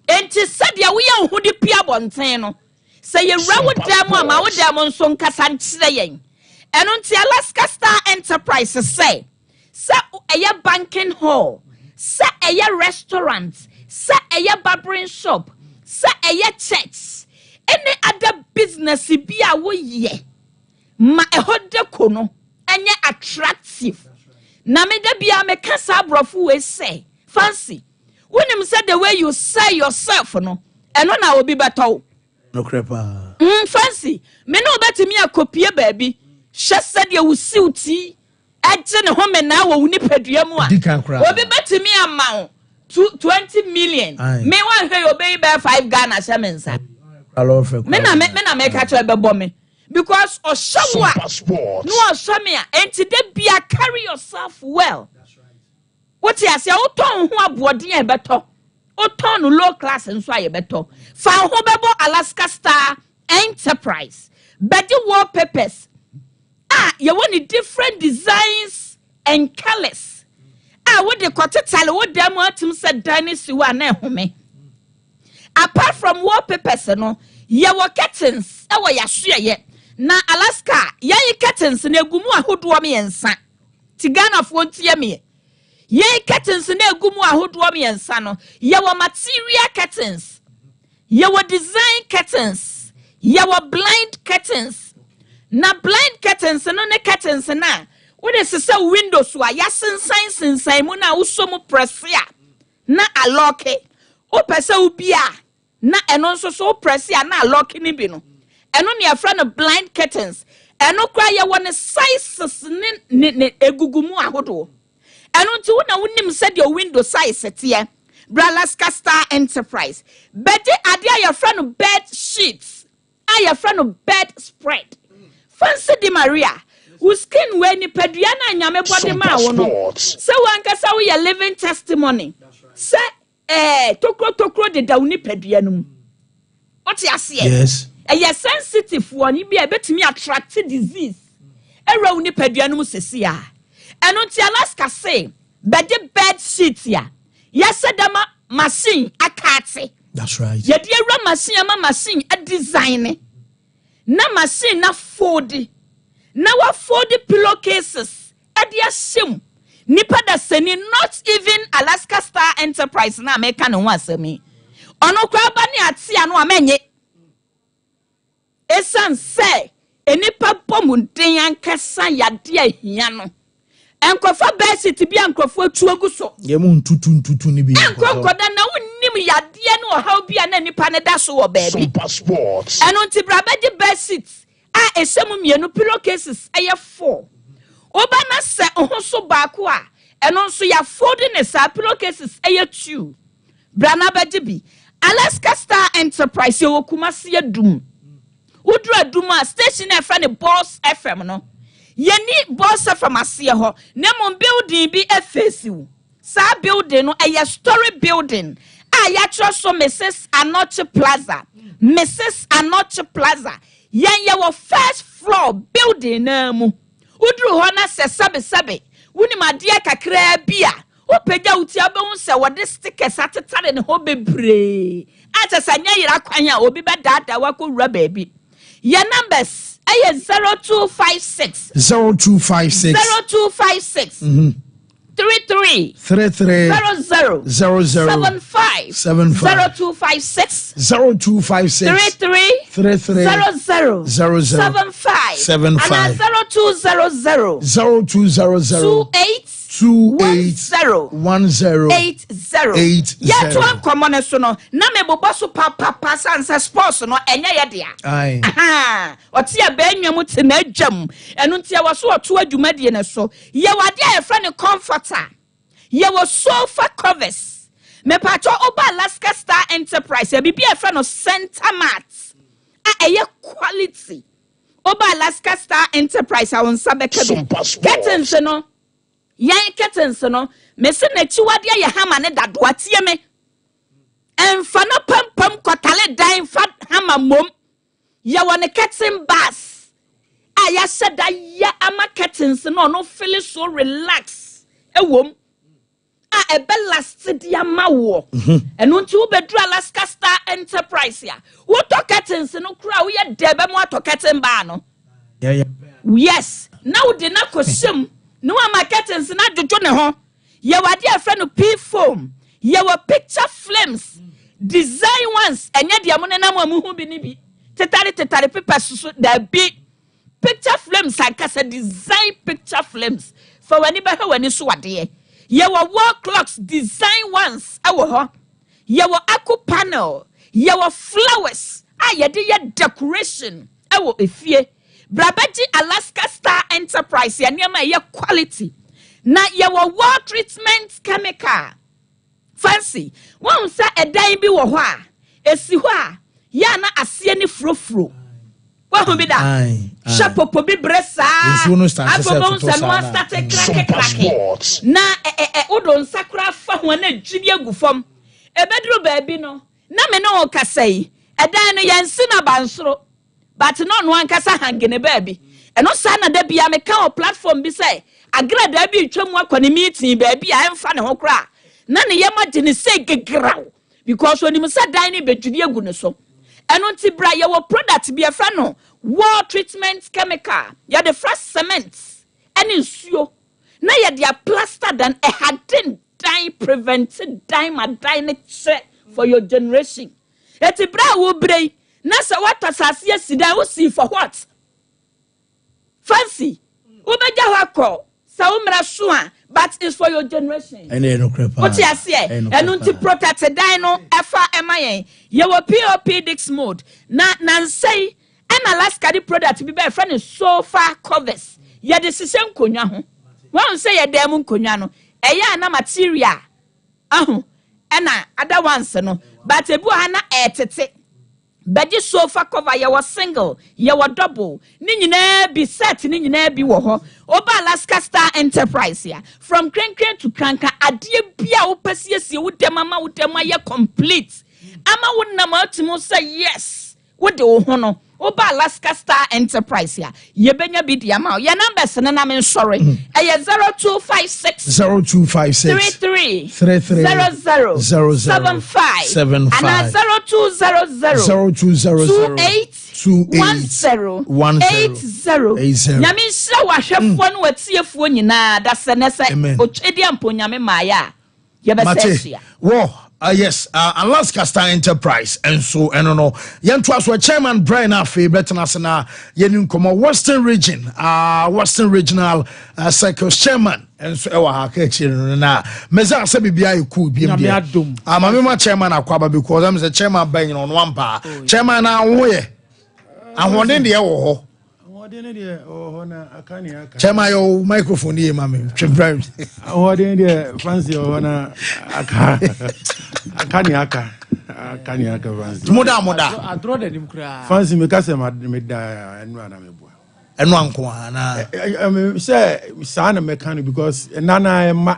And to said ya we are who the piabon tano. Say you row them one, my damn son Cassan saying. And until Alaska Star Enterprise say, a banking hall, a restaurant. Sa aya barbering shop, sa aya church, any other business be a wo ye. Ma ehode kono, anya attractive. Na me de bia me kasa brofu we say, fancy. When him said the way you say yourself no, and no na obi beto. No crepa. Fancy. Me no beti me a copy baby. She said you will see uti. Agene home na wo ni pedua mu a. Obi beti me amount. 20 million. Me wan hwe obey be 5 Ghana semensa. Me na make catch be bomb me because oshawa no oshamia enti de bia carry yourself well. What you say o ton ho aboden e beto. O ton low class nso aye beto. Fa ho bebo Alaska Star Enterprise. Bedi wallpapers. You want different designs and colors. What the quartet what them what him said dynasty one home. Apart from wallpapers, no, ye were curtains, our yashia yet. na Alaska yɛn curtains na egumu ahodoɔ miɛnsa tigana fo ntie me yɛn curtains na egumu ahodoɔ miɛnsa no yɛwɔ material curtains yɛwɔ design curtains yɛwɔ blind curtains na blind curtains no ne curtains na wode sesa windows wa yasensan mu na uso mu press ya na alock o pese ubia na eno nso so press ya na alock ni bi no eno ne afra no blind curtains eno kra ye won sizes ne egugumu ahodo eno nti wona wonim se de window size tie Bralaska Star Enterprise bedi ade ya afra no bed sheets aya afra no bed spread fancy di Maria skin when ni pedua na nyame body ma wo no se wankasa wo ye living testimony se tokro de da woni pedua no what you say yes sensitive one bi e betimi attract disease era woni pedua no sesi a eno ti Alaska say bed sheet ya yesedama machine akate that's right ye de era machine a design na machine na fold na wa fold pillowcases adia shim nipa da seni not even Alaska Star Enterprise na America no wasemi ono kwa ba ne atia no amenye esan say enipa pomuden ankasa yade ahia no enkofa basiti bi ankofo tuogu so ye mu ntutu ni bi enkokoda na wonnim yade no haw bi na nipa ne da so wo baabi passports eno ntibra di basiti esemu mienu pillowcases eye 4 oba na se ohoso baako a eno nso ya folding ne sa pillowcases eye 2 brana bajibi Alaska Star Enterprise yo kumasi adum udru adum a station e fra ne Boss FM no yeni Boss FM ase ho na mon building bi efesiu sa building no eye story building a ya so Mrs. Anoche Plaza Yan yawo first floor building na mu udru ho na se sabe woni madia kakra bia o pega uti abon se wode stickers atetare ne ho bebre ata sanya yira kwan a obi bedada wakowura baabi ya numbers aye 0256 33 00 75 0256 33 00 75 and 0200 28 ya to ankomo so no na me bobo so papa sansa sports no enya ye dia aha otia ba nwam te na adwam eno ntia wo so oto adwuma die ne so ye wade a efra ne comforter ye wo sofa covers me pacho oba Alaska Star Enterprise e bibia efra no center mat a eye quality oba Alaska Star Enterprise a won sabeka bi curtains no yan curtains no me se na chiwade ye hama ne dado atie me emfa no pampam kotale dan fa hama mom ye won curtain bars a ya seda ya ama curtains no feel so relax ewom a ebe last dia mawo eno nti wo bedru Alaska Star Enterprise ya wo to curtains no kura wo ye debe mo to curtain bar no yes now de na kosim no ama curtains na jojo ne ho ye wade afra no P foam ye wo picture flames design ones enye de mo ne na mo hu bi ni bi tetare paper so da bi picture flames akasa design picture flames for wani ba ha wani so wade ye wo wall clocks design ones awo ho ye wo aqua panel ye wo flowers ye de ye decoration awo efie brabaji Alaska Star Enterprise ya niam ye quality na ye wo wall treatment chemical fancy won sa edan bi wo ho a esi ho a ya na ase ni frofro wa bi da shapopo bi bresa afobon sa no start crack na odon sakura fa ho na dwini agufom ebedru baabi no na me no kasai edan no yansi na bansoro but no ankasa hangene baabi eno sa na da bia me ka o platform bi say agrada bi twam akwane meeting baabi a emfa ne ho kra na ne yema de ne say gegraw because oni musa dan ne bedwudi agu ne so ɛno nti bra yɛwɔ product bi ɛfra no wall treatment chemical yɛde fra cement ɛne nsuo na yɛde a plaster dan ɛhaden dan prevented dan ma dan ne kyɛ for your generation eti bra wo brei na sɛ wata sase asida wo see for what fancy wo beja ho akɔ sɛ wo mra so a but it's for your generation ɛne no crepa what you say ɛno nti protect dan no ɛfa ɛma yɛn yɛwɔ POP Dix mode na nsɛi ɛna Alaska di product bi bɛ friend sofa covers yɛde sisɛ nkonwa ho wɔn sɛ yɛde mu nkonwa no ɛyɛ na material ɛna other ones no but ebu ha na ɛtete bɛgye sofa cover yɛwɔ single yɛwɔ double ne nyinaa bi set ne nyinaa bi wɔ hɔ oba Alaska Star Enterprise ya from krenkren to kranka adeɛ bia wo pasiesie wo dem ama wo dem ayɛ complete ama wo nam atimo say yes wo de wo ho no oba Alaska Star Enterprise ya yebenya bi dia ma your numbers na na men sorry ɛyɛ 0256 33 0075 and 0200 2810 nyame nhyira wahwɛfoɔ no watiefoɔ nyinaa da sɛ ne sɛ otwedi ampo nyame maaya yɛbɛsɛsia wo yes, Alaska Star Enterprise and so no. Yanto aso chairman Brian Afe betenasena yenin komo Western Region, Western Regional Cycles chairman and so ewa ha ka chiri na meza se bibia eku biem dia. Amamema chairman akwaba because I'm the chairman ban on one pa. Chairman na wo ye. Ahode de wo ho. Chairman your microphone here, mami. Ahode de fancy na Akaniaka fancy. Moda. I draw the name cry. Fancy me kase me da enu ana mebo. Enu anko ana. Say sana mechanic because nana ma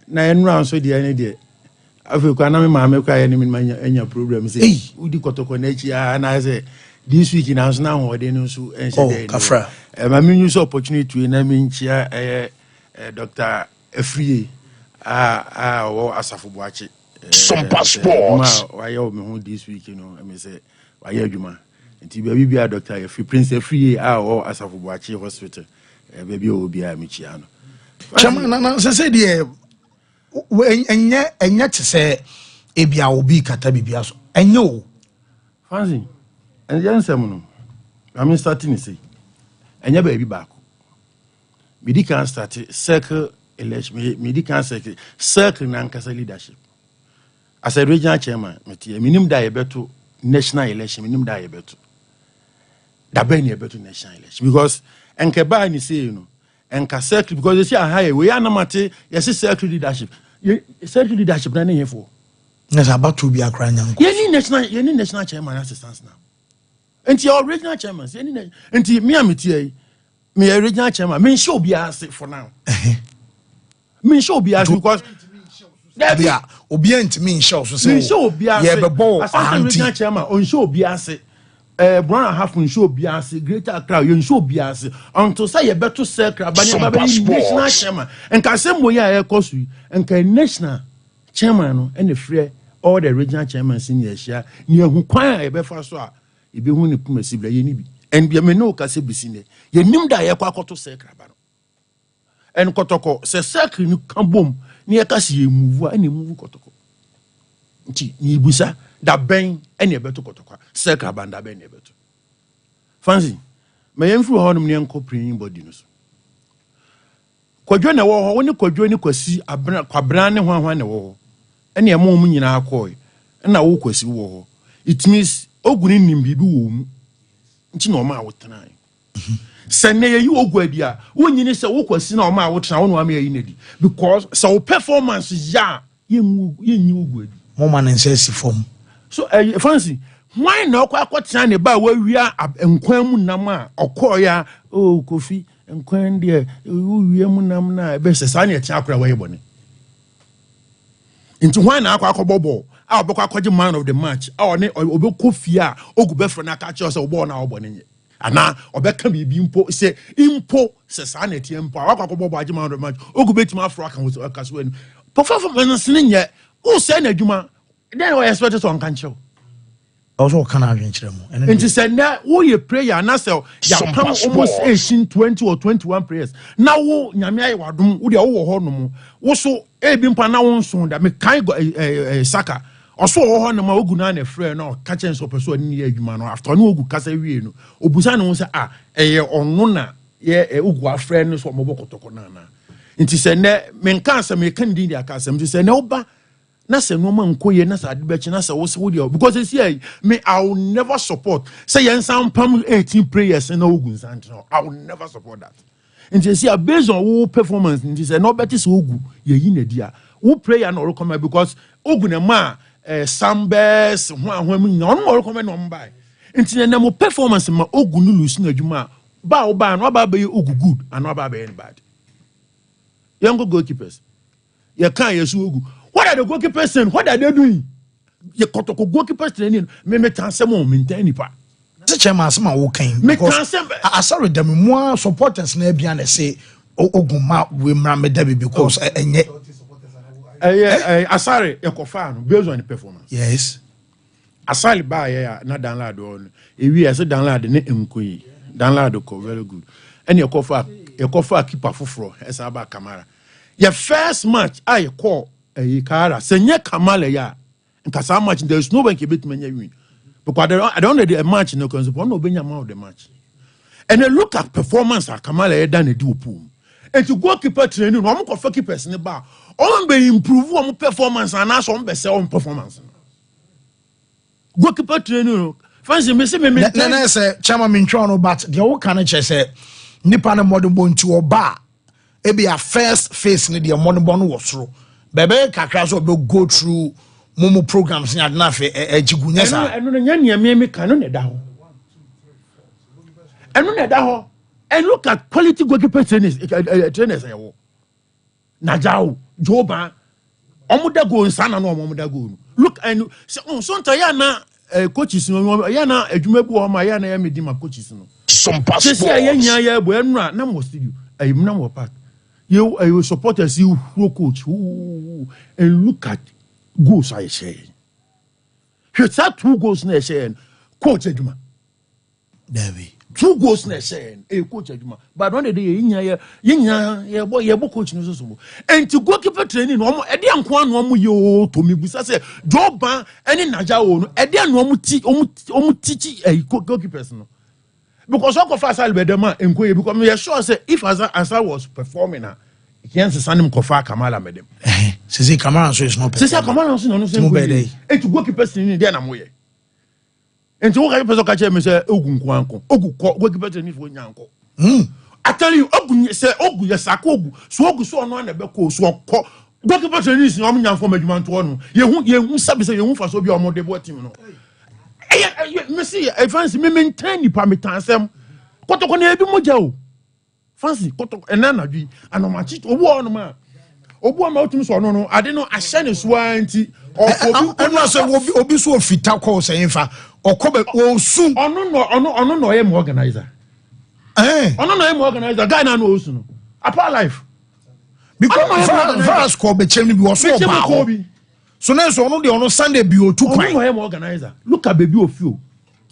na enu anso de ene de. Afi kwa na me ma me kwa ene me anya problem say. Udi kotoko na echi na say this week in anso na ho de no so ense de. Kafra. Ma me use opportunity na me nchia Dr. Efriye wo asafo boache Sompa Sports why you me this week you know me say why you adwuma nti baby bia Dr. Efri Prince Efriye wo asafo boache hospital baby obi a me chia no chama na say de enye te say ebia obi kata bibia so enye o fancy and yansem no I'm starting to say enye baby back me can start circle election me can circle na nkasa leadership as a regional chairman minim da yebeto national election minim da yebeto da ben yebeto national election because enke ba ni say you know enka circle because you see a high we anamate yes circle leadership na ne yefo yes about to be akra nyanko ye national chairman assistance now enti your regional chairman enti me amete me regional chairman me show be as for now me show be as because Dabia obi antimi nshow so say ye bebo regional chairman on show be as brown half on show be as greater crowd you show be as until say ye beto circle abanya national chairman and can say moya e kosu and can national chairman no and the free all the regional chairman senior share ni ehu kwan e be fa so a e be hu ne pumasibla ye ni bi and be me no ka se bisine ye nim da ye kwa koto circle ba no en kotoko se circle ni kan bom ni e ka se ye move a ni move kotoko nti ni busa da ben ene beto kotoko circle ba da ben ne beto fancy me yemfru ho no ne enko praying body no so kwadwo na wo ho woni kwadwo ni kwasi abra kwabra ne hwanhwan ne wo ho ene emo mu nyina akoi na wo kwasi wo ho it means oguni nimbibi wo mu nti na o ma wotena sene ye you ogwadi a wonyini se wo kwasi na o ma wotena wo no am ye nedi because so performance ya yenyi ogwadi mo man nse si form so fancy why na okwa akotena ne ba wa wia enkwan mu nam a okoya o kofi enkwan de wia mu nam na be se sa na etia akora wa yebone nti why na akwa akobobo a obekwa akwaje man of the match a one obekọ fie a ogubefro na ka che se obo na obo ne ana obeka bibi mpo se impo se sa na etie mpo akwa akobobo aje man of the match ogubetima afro aka wo akaso anu performance ne nye o se na adwuma then we expect to on kancho Also can have inchiremo. And to say now, oh, you prayer and answer, you come almost 18, 20 or 21 prayers. Now, Nyamia Wadum, would you all also a bimpana soon that me kind go saka. Also, all no more good and friend or catching so persuading near you man after no good Casavino. Obusano was or nona, a friend is what Moboko Tokonana. And to say, men cancer me can do their custom to say, no, but. Nasa no man koye nasa adibetch nasa what's with you because it's here me I will never support say yen some pam 18 prayers in ogun santo I will never support that and you see based on who performance and you say no better so ogu ye yin dia who prayer no come because ogun e ma sambes ho no recommend no buy and you na performance ma ogun no lose na adwuma ba no ba be ogu good and no ba be bad young goalkeepers you can yesu ogu. What are the goalkeepers saying? What are they doing? You got to goalkeepers training. Me transfer more maintain pa. The chairman sama wo kan. Me transfer. I sorry them more supporters na bia na say oguma we mra me da because enye. Asare e kofa no based on the performance. Yes. Asare ba ya na download on. Ewi ase download ne enkoyi. Download ko very good. And e kofa keeper foforo esa ba Kamara. Your first match I call Kara, Senye Kamale ya, and Kasa match, there is no one can beat me win. Because I don't know the match, no consequence, no being amount of the match. And then look at performance at Kamale done a do pool. And to goalkeeper training, one more keepers in the bar, all be improve one performance and ask on best own performance. Goalkeeper training, fancy me say me. Then say Chairman Mintrono, but the old canache said, Nippon modern bone to a bar. It be a first face in the modern bone was through. Bebe kakra will go through Momo programs in Adnafe Jigunyasa. I know the young me canon at that. I know that. And look at quality goalkeeper trainers. Najao, Joba, Omudago, and Sana no Omudago. Look, and so Tayana coaches, Yana, a Jumebu, Mayana, Medima coaches. Sompa. Yeah, Buena, no more studio. I'm no more part. You supporters, you coach, and look at goals I say. You start 2 goals next year, coach Eduma. David. 2 goals next year, a coach Eduma. But one day, yeah, boy, your coach knows. And to goalkeeper training, Edian Kwan, you to me, because I say, Joba, any Najao, Edian Omuti, a goalkeeper. Because all of us are better and go because we are sure say if Asa was performing he can't send him Kofa Kamala madam. Says Kamala so is not Kamala so no same way. And to go keep person in there na moye. And to go person catch me say Ogun Kwanko. Ogu go keep person for Nyanko. I tell you Ogun say Ogu yasakogu. So Ogu so no na be ko so ko. Go keep person is no Nyanko madwuma to no. Ye hu sabi say ye hu fa so bi o mo de bo team no. Merci, fancy me maintain pa me tansem. Koto ko na ebi moja o. Fancy koto enana dwi anomachi obo no ma. Obo ma otumi so no ade no ahye ne so anti obi no say obi so ofita call say fa okobe o su ono no ye organizer. Ono no ye organizer guy na no osu no. Apa life. Because first call be chemi bi wo so ba. So now so no the Sunday be o 2 point. I am organizer. Look at baby of you.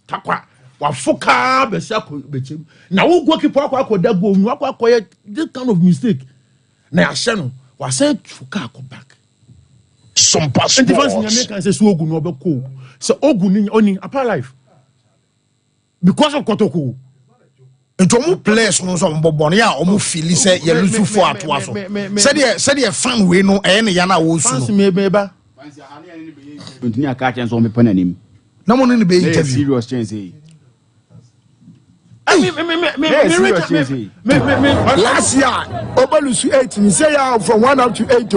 Takwa wa foka be sia ko be chem. Na wo goalkeeper akwa da goal nu akwa this kind of mistake. Na ya hye no wa say foka ko back. Some passport. And defense nyame kan say so ogu no be ko. So ogu ni oni apa life. Because of Kotoko. And to players no so mbobon ya omo feel say ye lose for atwa so. Said the fan we no e na ya na wo su no. Fancy me beba. Continue a catch and so me pen no one in the bay interview. Serious change. Last year, Obalusu 18, say from 1 up to 8.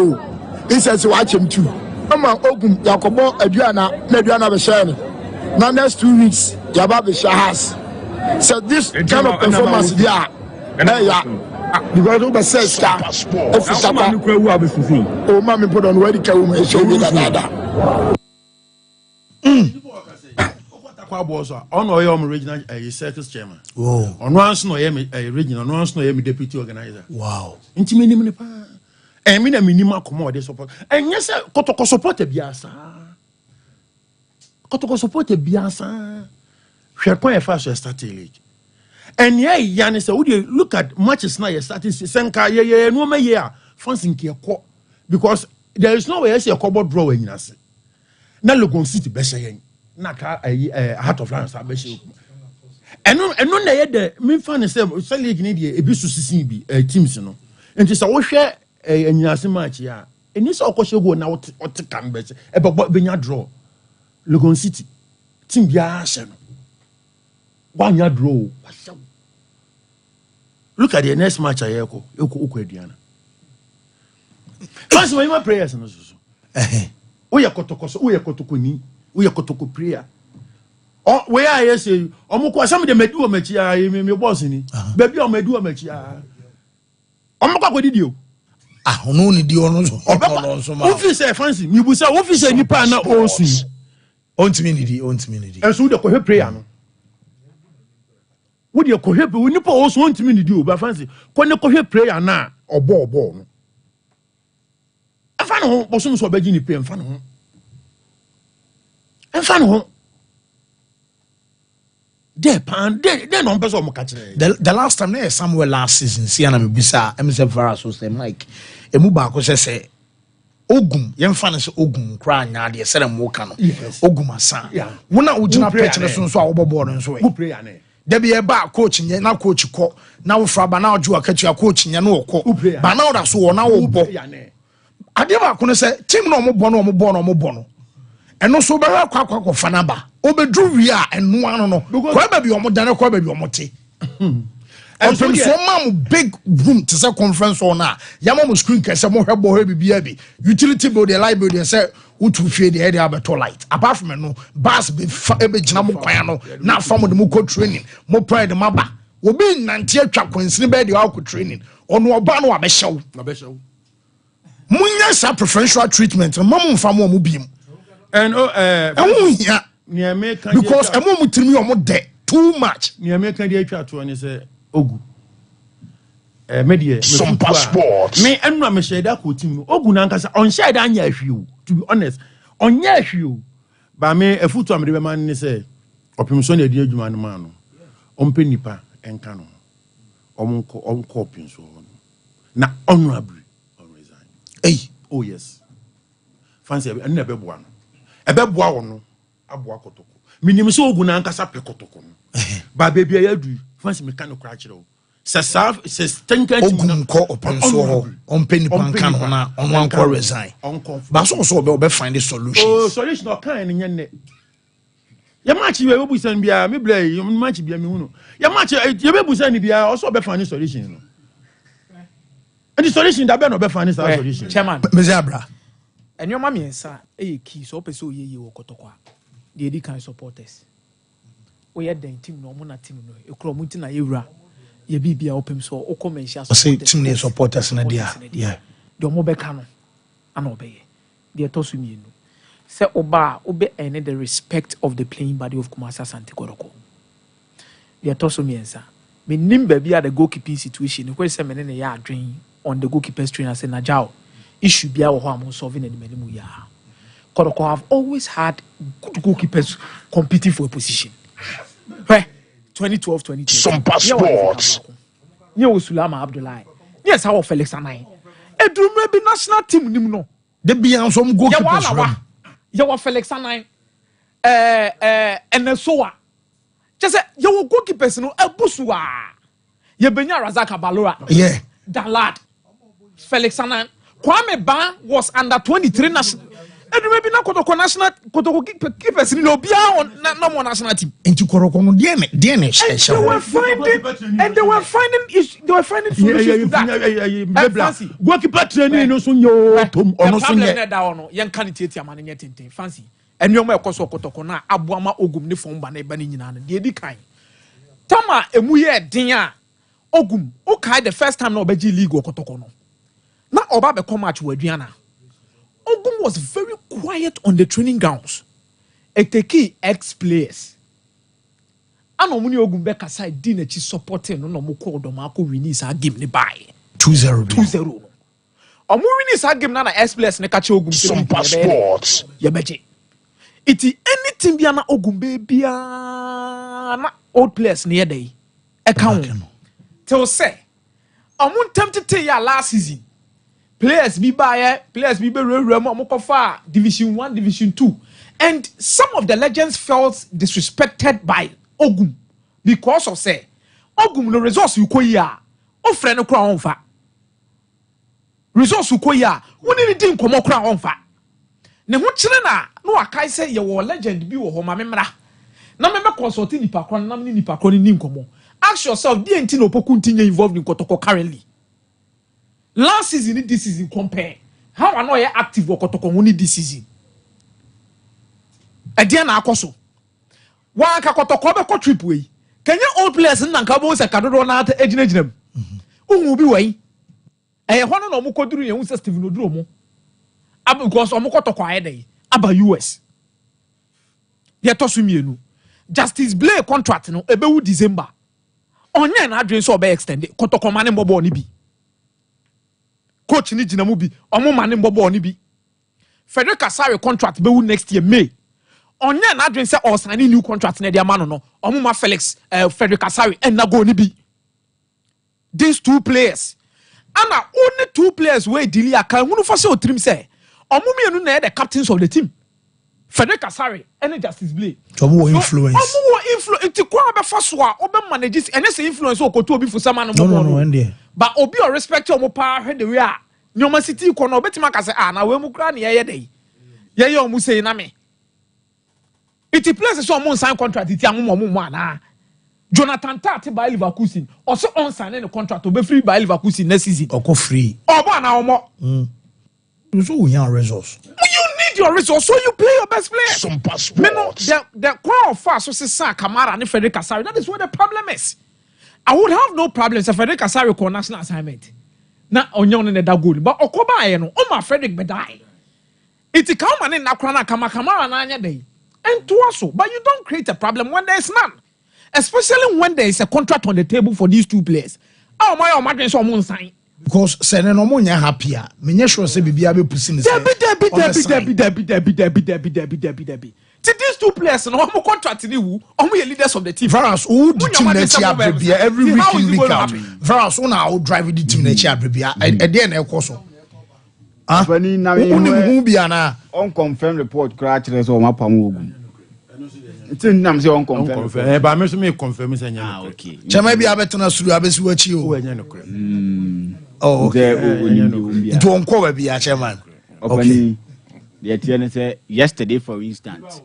He says, watch him too. Ama Ogun, Yakobo, Adriana, Mediana Bashani. Now, next 2 weeks, Yababi Shahas. So, this kind of performance, yeah. Because Oba says, oh, Mammy put on ready to and show me that. On our original circus chairman. Oh, on once no original, once no deputy organizer. Wow. Intimate and mean a minimum commodity support. And yes, Kotoko supported Biasa. Kotoko support biasa. Hwe kon e fa so start league. And yeah, Yanni say we look at matches now starting senka ye no ma ye a fans in ko because there is no way say a cupboard draw when you say. Na Legon City be say na ka Heart of Lions be say. Eno na ye de me fan say league ni de e bi so sisin bi teams no. Enti say wo hwe anyinase match ya. Eni say okoshe go na what can be say e be nya draw. Legon City team bia hye no. One year draw. Look at the next match I echo. Ediana. Fancy my prayers no so. We are kotoko we are kotoko ni. We are kotoko prayer. Oh, where I say, omukwa some de medu omachi a me boss ni. Baby o medu omachi a. Omukwa ko didi o. Ah, ono ni di ono so. Ono ma. Officer fancy, mi busa officer nipa na osu. Ontimi ni di. Enso de ko he prayer no. Would you cohere we nipa also want me to do, but fancy, when you cohere prayer na or ball no. I found home, or some sort of beginning pay and fan home. And fan home. Then on person the last time there somewhere last season, Siana Bisa, MSF Varas was them like a Mubako say Ogum, young fans Ogum, crying out the Salam Wokano, Oguma san. One out would not pay so overboard and so. Who pray? There be a bar coaching, now coach call, now Fraba now you are catching a coaching, no call, but now that's all now. I never could say, Tim no bono, and also Barra Quack of Fanaba, Obedruvia and no, Quababy or Modana Quababy or Motti. And from some big room to say conference on now, Yamamu screen can some more baby, utility body, library, and say, to fear the area of a light. Apart from no, Bass be Jinamu, not from the Muko training, more pride the Maba. Will be 90 trap when Snibed the Alco training, or no Bano Abesho. Munya preferential treatment, and Mamu from Mubim. And because a moment to me or more dead too much. Near making the chat to and say, Ogu. Media Sompa Sports. Me and Ramsey that could team Ogunanka on side and you, to be honest. On you. But me a foot on the man say, Opimson, a dear Juman man, on Penipa and Canon, on coping so on. Now, honorably, on resign. Hey, oh yes. Fancy a never one. A bebwa a boakotoko. Minimum so Ogunanka sapekotoko. But baby, I do. Fancy mechanical cratch. Says Ogum call upon so on penny pancana on one call resign. But also be find a solution. Oh, solution or kind in your neck. Your match you will send be a maybe you match be a muno. Your match you will send be also be finding solution. And the solution that be finding solution. Chairman Mezabra. And your mammy and sir, a key so so ye or Kotokwa. The Eddie can support us. We had the team no mona team no, a cromutina era. Ye be open so o come say team supporters na dia yeah the mo be ka no ana obey the tosu mi no say oba obe earn the respect of the playing body of Kumasi Asante Kotoko the tosu mi ensa me nimba bi at the goalkeeping situation no say me ne ya adwen on the goalkeeper's trainer say na jao issue bia wo ho am solving any manimu ya Kotoko have always had good goalkeepers competing for a position right 2012-2013. Sompa Sports. You Sulama Abdullahi. Yes, how Felix Anai. Edrum be national team nimno. The beyond some goalkeepers. You Felix Anai. And so just say you goalkeepers no Ebusua. You benya Razaka Balora. Yeah. That lad. Felix Anai. Kwame Ban was under 23 national. And maybe not Kotoko national Kotoko keepers in Obia on no more national team. Into Koroko DNS. And they were finding solutions to that. Goalkeeper training no so yo tom ono so nye. Young candidate ya man yet fancy. And you may koso Kotoko na abuama ogum ni form ba na eba ni nyina na. De edi kan. Tama emu ye den a ogum o kai the first time na obeji league Kotoko no. Na oba be come match with Aduana. Ogum was very quiet on the training grounds. Eteki ex-players. Ano muni Ogum beka side di nechi supporting no mo call do ma ko win is game ni buy 2-0. Omu win is game na ex-players ne ka che Ogum Sompa Sports. Ye beje. Iti team bi ana ogum baby na old players near day account till say amun tempted ya last season players be remokofa division 1 division 2 and some of the legends felt disrespected by ogum because of say ogum no resource you koya o frɛ no kra onfa resource koya woni ni din komo kra onfa ne ho kyere na no akai say ye wo legend bi wo ho ma memra na me consult ni pa kron na me ni pa kron ni nkomo ask yourself the enti no poku ntinye involved in kotoko currently last season this season compare how I know you active wo kotoko ho ni this season e dia na akoso wa ka kotoko be ko trip we kenya old players na nka bo se kadodo na ata ejinaginam unwu bi wai eh ho no mo koduru ye hu se Steven Oduro mo abu because omo kotoko ayedai aba US ye to so mienu Justice Blay contract no ebewu December onye na adwen so be extend kotoko mane mbobo ni bi coach ni gina mu bi omo mane mbobo ni bi Frederick Kasari contract bewu next year May onye na adwen say or sign new contract na dia mano no omo ma Felix Frederick Kasari and na go ni bi these two players and only two players wey dili aka hunu for say otrim say omo mienu na the captains of the team Frederick Kasari and Justice Blay omo influence it kwa be faso a obe manage and say influence okoto obi fusama no no but obi o respect omo pa hwe the way a nyoma city ko no obetima ka say na we mu kra na ye dey ye omo say na me it place so omo sign contract it amomo omo ana Jonathan Tati by Leverkusen also on sign the contract obe free by Leverkusen next season oko free obo na omo so we have resource your resource so you play your best player. Sompa sports. The crowd of fast so say Kamara and Frederick Kasari. That is what the problem is. I would have no problems if Frederick Kasari call national assignment. Na onyon in the goal, but Okoba no, my Frederick bedai. It's come and in Nakrana Kamara na anya day. And to also, but you don't create a problem when there is none. Especially when there is a contract on the table for these two players. Oh my imagine someone sign. Because say no mo nya happier me sure say bibia be pusi me say Debi. These two players no mo contract ni wu omo ye leaders of the team Varus who the team na chia bibia every week in week out Varus who na drive the team na chia bibia e dey na ekoso ah fani na me who bia na on confirm report cra kire so ma pam ogun tin nam say on confirm ba me so me confirm say nya okay chama bia betena suru abesi wachi o nya no kra oh okay it won't cover bia chairman okay the tiene say yesterday for instance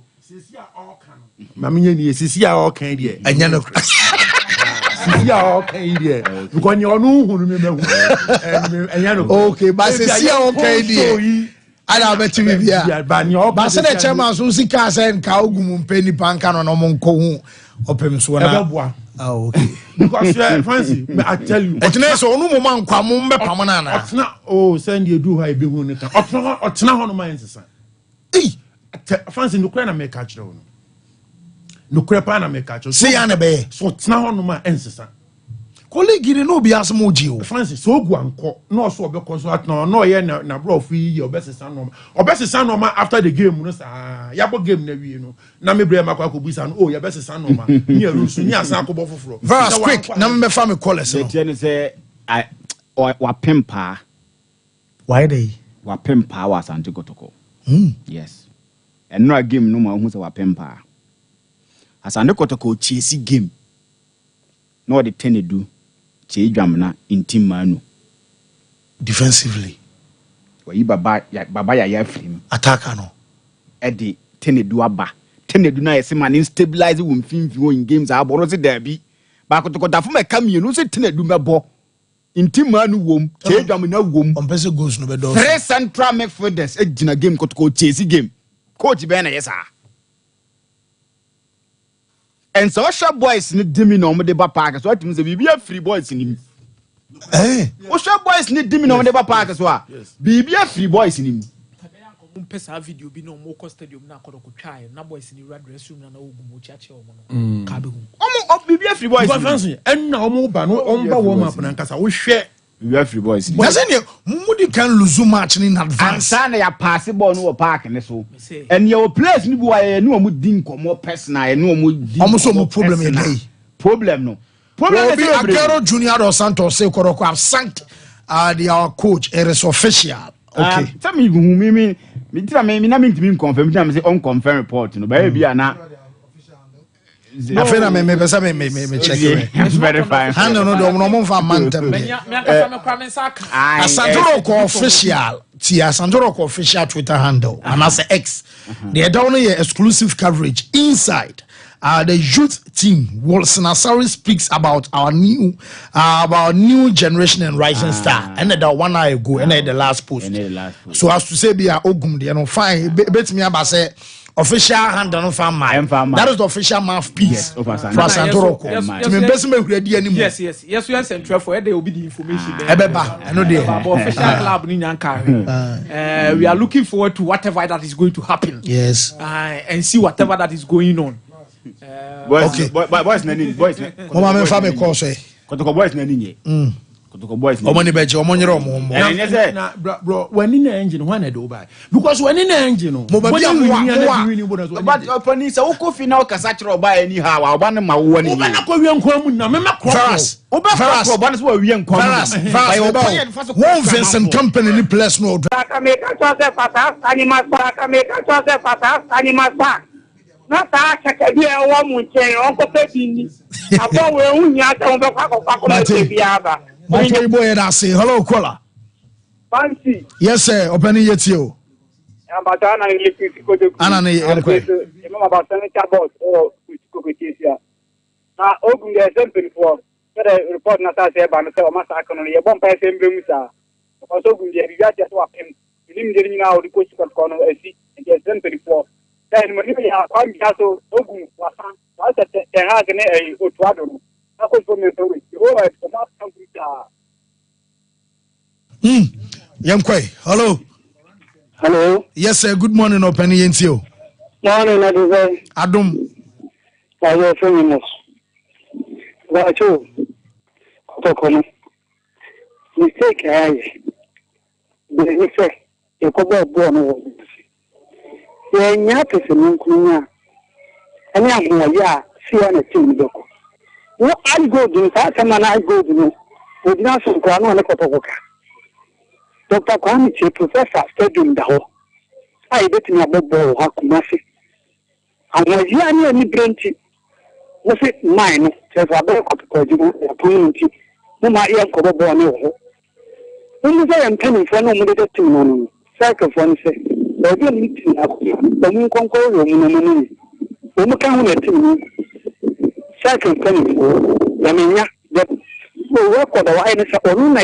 mama nya ni sisi a o kan die anya no kra sisi a o kan die because ni onu hunu me mehu anya no okay but sisi a o kan die ada beti bibia ba se the chairman so sika say nka ogum mpeni panka no mo nko hu opem so na oh okay because Fancy I tell you otena so onu mo man kwa mo mbe pam na na otena oh send you do ha be hu ne kan otena ho no man sesa Fancy no kra na make catch no no kra pa na make catch say ya na be so otena ho no man ensesa colleague ni no bi asmo ji o Fancy so ogu anko no so obekọ so atna no ye na bro fu yi obesesa no ma after the game no sa ya bo game na wie no na me bre makwa ko buisa no oh ya besesa no ma ni arusu ni asan ko bo foforo very quick na me fa me call us no they say I wa pempa why they wa pempa wa Asante Kotoko yes and no game no ma hu say wa pempa Asante Kotoko chase game no the tenedu che dwamna in team manu defensively wayi baba ya film attacker no e de tenedu aba tenedu na yesi man stabilize wo mfimfi in games aboro se derby ba kotokota fo meka mienu se tenedu mebo in team manu wom che dwamna wom on pese goals no be do three central midfielders e gina game kotoko chase game coach be na yesa and so boys ni dimi no mo de ba park so atimi se bibia free boys ni boys ni dimi no mo de ba park so a bibia free boys ni pesa video bi no mo ko stadium na ko twae na boys ni red dress room na ogu mo chiache o mo no ka be hu bibia free boys Fancy en na o mo ba no o mba wo ma na nkasa wo hwe referee boys doesn't you mudi can lose match in advance and sana ya pass ball no park ne so and your place ni bo aye no mu din komo personal no mu din almost no problem again problem no problem is Agero Junior dos Santos say Koroko have sacked their coach. It is official. Okay. Tell me me na me confirm me say unconfirmed report no ba be na I feel me check it. It's very fine. Handle no for mantem. Asandoro official. Asandoro official Twitter handle and as X. They don't know exclusive coverage inside. The youth team, Wilson Asari speaks about our new generation and rising star. And the 1 hour ago, and the last post. So as to say, be a ogum, they don't find. Bet me about say official hand on farm. That is the official mouthpiece for Santoro. Yes. We are central for there will be the information. I know there. Official club in Yankari. We are looking forward to whatever that is going to happen. Yes. And see whatever that is going on. Okay. Boys nani boys. Mama me fa me call say. Kotoko boys nani nye. Kotoko boys. Omoni beje omonyere omo. Na bro when in the engine when I do buy because when in the engine no. Mo ba bia but opani say woko final kasa kire buy anyhow oba ne ma wo ni. Oba na ko wi nkwa mu na me ma crop. Oba crop oba ne so wi nkwa mu. One Vincent company ni place no. Kameka chose patas animal park kameka chose patas animal park. Na ta chaka bi e wo mu chen onko pedini abo we unya ta on be kwa kwa bi aba Mate boy that say hello caller. Fancy. Yes sir, open yet you. Ambata na ile ko de ana na e mama about senator boss or ko kesia na ogun de example for the report na ta say ba no say o masa akono ye bon pa say mbemu sa ko so ogun de bi ya just wa pem lim de ni na o ko ko no esi the example for then when you are on Gaso, Ogun, Wasan, I said, they have a Otuado. That was from the story. You all right for that computer. Yamkwe, hello. Hello. Yes, sir. Good morning, Open Yentio. Morning, Adum. I was famous. That's you. Kotokono. Mistake, the effect, you could go born. Nya pese nkunya ani amu ya sia na team doko wo I go do sa sama na I go do wo dina so kwa no ne kotokoka Dr. Kwame che professor stadium da ho ai beti na bobo ha kumase amu ya ni brenti wo se mine se fa be kotoko jimu ya punti mo ma ya ko bobo ne ho wo se ya ntani fo no mo de team no cycle fo ne se the meeting up the moon conquer woman. Woman can't let him. Second coming for Yamina, that will work on the wireless or Nuna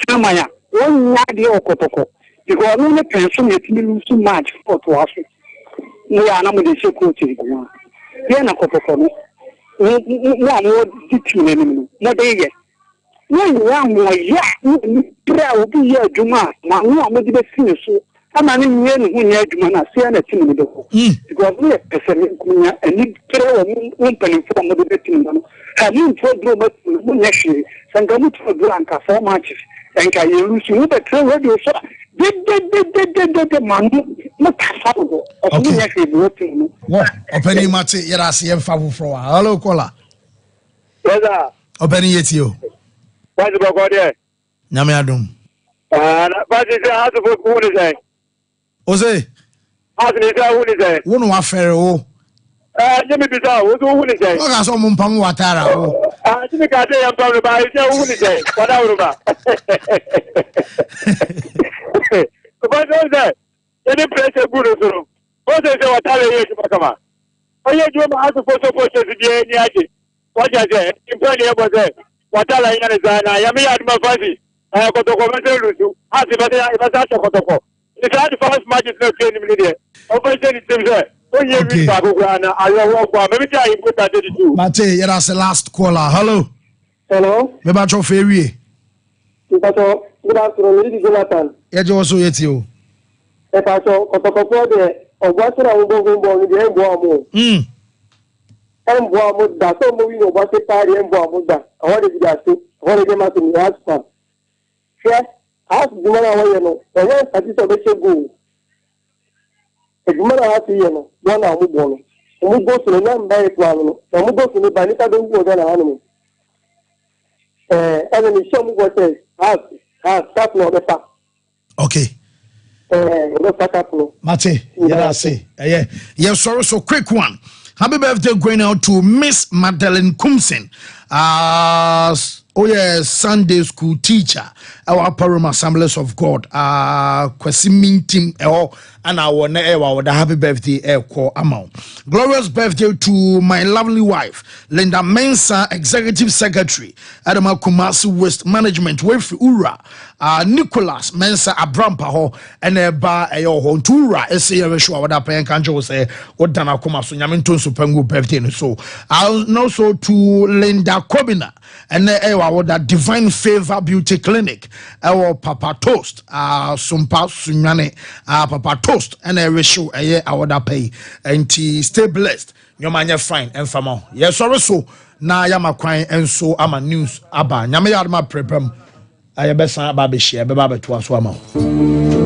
Chamaya, one idea or Kotoko. Because no pension let me lose too much for to us. No, I'm not the security. Then a Kotoko. One more teaching, no day. One more, yeah, will be here, Juma. Now, no, I'm not the best. I'm not in the Jumana, see an team because we are a and need opening from the betting. I mean, for Munashi, Sangamut for Blanca, 4 matches, and can you lose you the trail radio? So, did man not possible of Munashi voting. What? Opening Mate, Yerasi and Favu for hello, caller. Yes, opening it you. What's about there? Namiadum. But it's a house of what Ose. How can you tell who is there? One wa fere o. Jimmy Bizarre, who is there? O ga so mo mpam watara o. Jimmy ka say am probably by who is there? What are ba? But those there. Any pressure good so. What say watara ye ki makama. Oye jo ma aso foso foso di ni aje. What ya say? Imponi e bo say. Watara ina ne zana. Ya me ya ma fasi. Kotoko me se lusu. Asi ba ya ba sa kotoko. The first match is not training media. Over the team there. Okay. Mate, you're the last caller. Hello. Hello. Me ba cho ferie. Good afternoon, Lady Jonathan. Yeah, you also yet you. Paso, Kotoko de Ogwasra Ogo ni de Mboamo. Mboamo da so mo wi Ogwase pari Mboamo da. Awon de bi da so. Awon de ma to ni aspa. Yeah, as the man away, no, the one that is a bit go. A woman has to, one hour born. We go to the land by a plan, and we go to the Banita don't go than an animal. And then the show me what says, start no the fact. Okay. Mate, yeah, I say, yeah, sorry, so quick one. Happy birthday going out to Miss Madeleine Kumsen. Oh yeah, Sunday school teacher. Our Parum Assemblies of God. Kwesimin team and our the happy birthday call amount. Glorious birthday to my lovely wife, Linda Mensah, Executive Secretary, Adama Kumasi Waste Management, with Ura, Nicholas Mensah Abrampaho, and Eba Eyo Hontura, SCM show what up and can't say what Dana Kumasu Yaminton Supengu birthday. So also to Linda Kobina and that Divine Favor Beauty Clinic, our Papa Toast, Sompa Sunyane, Papa Toast, and I wish you a pay and stay blessed. Your man, you're fine and famo. Yes, so now I am a crying and so I'm a news. Abba, Yamaya, my prepum. I best about share, Baba to us.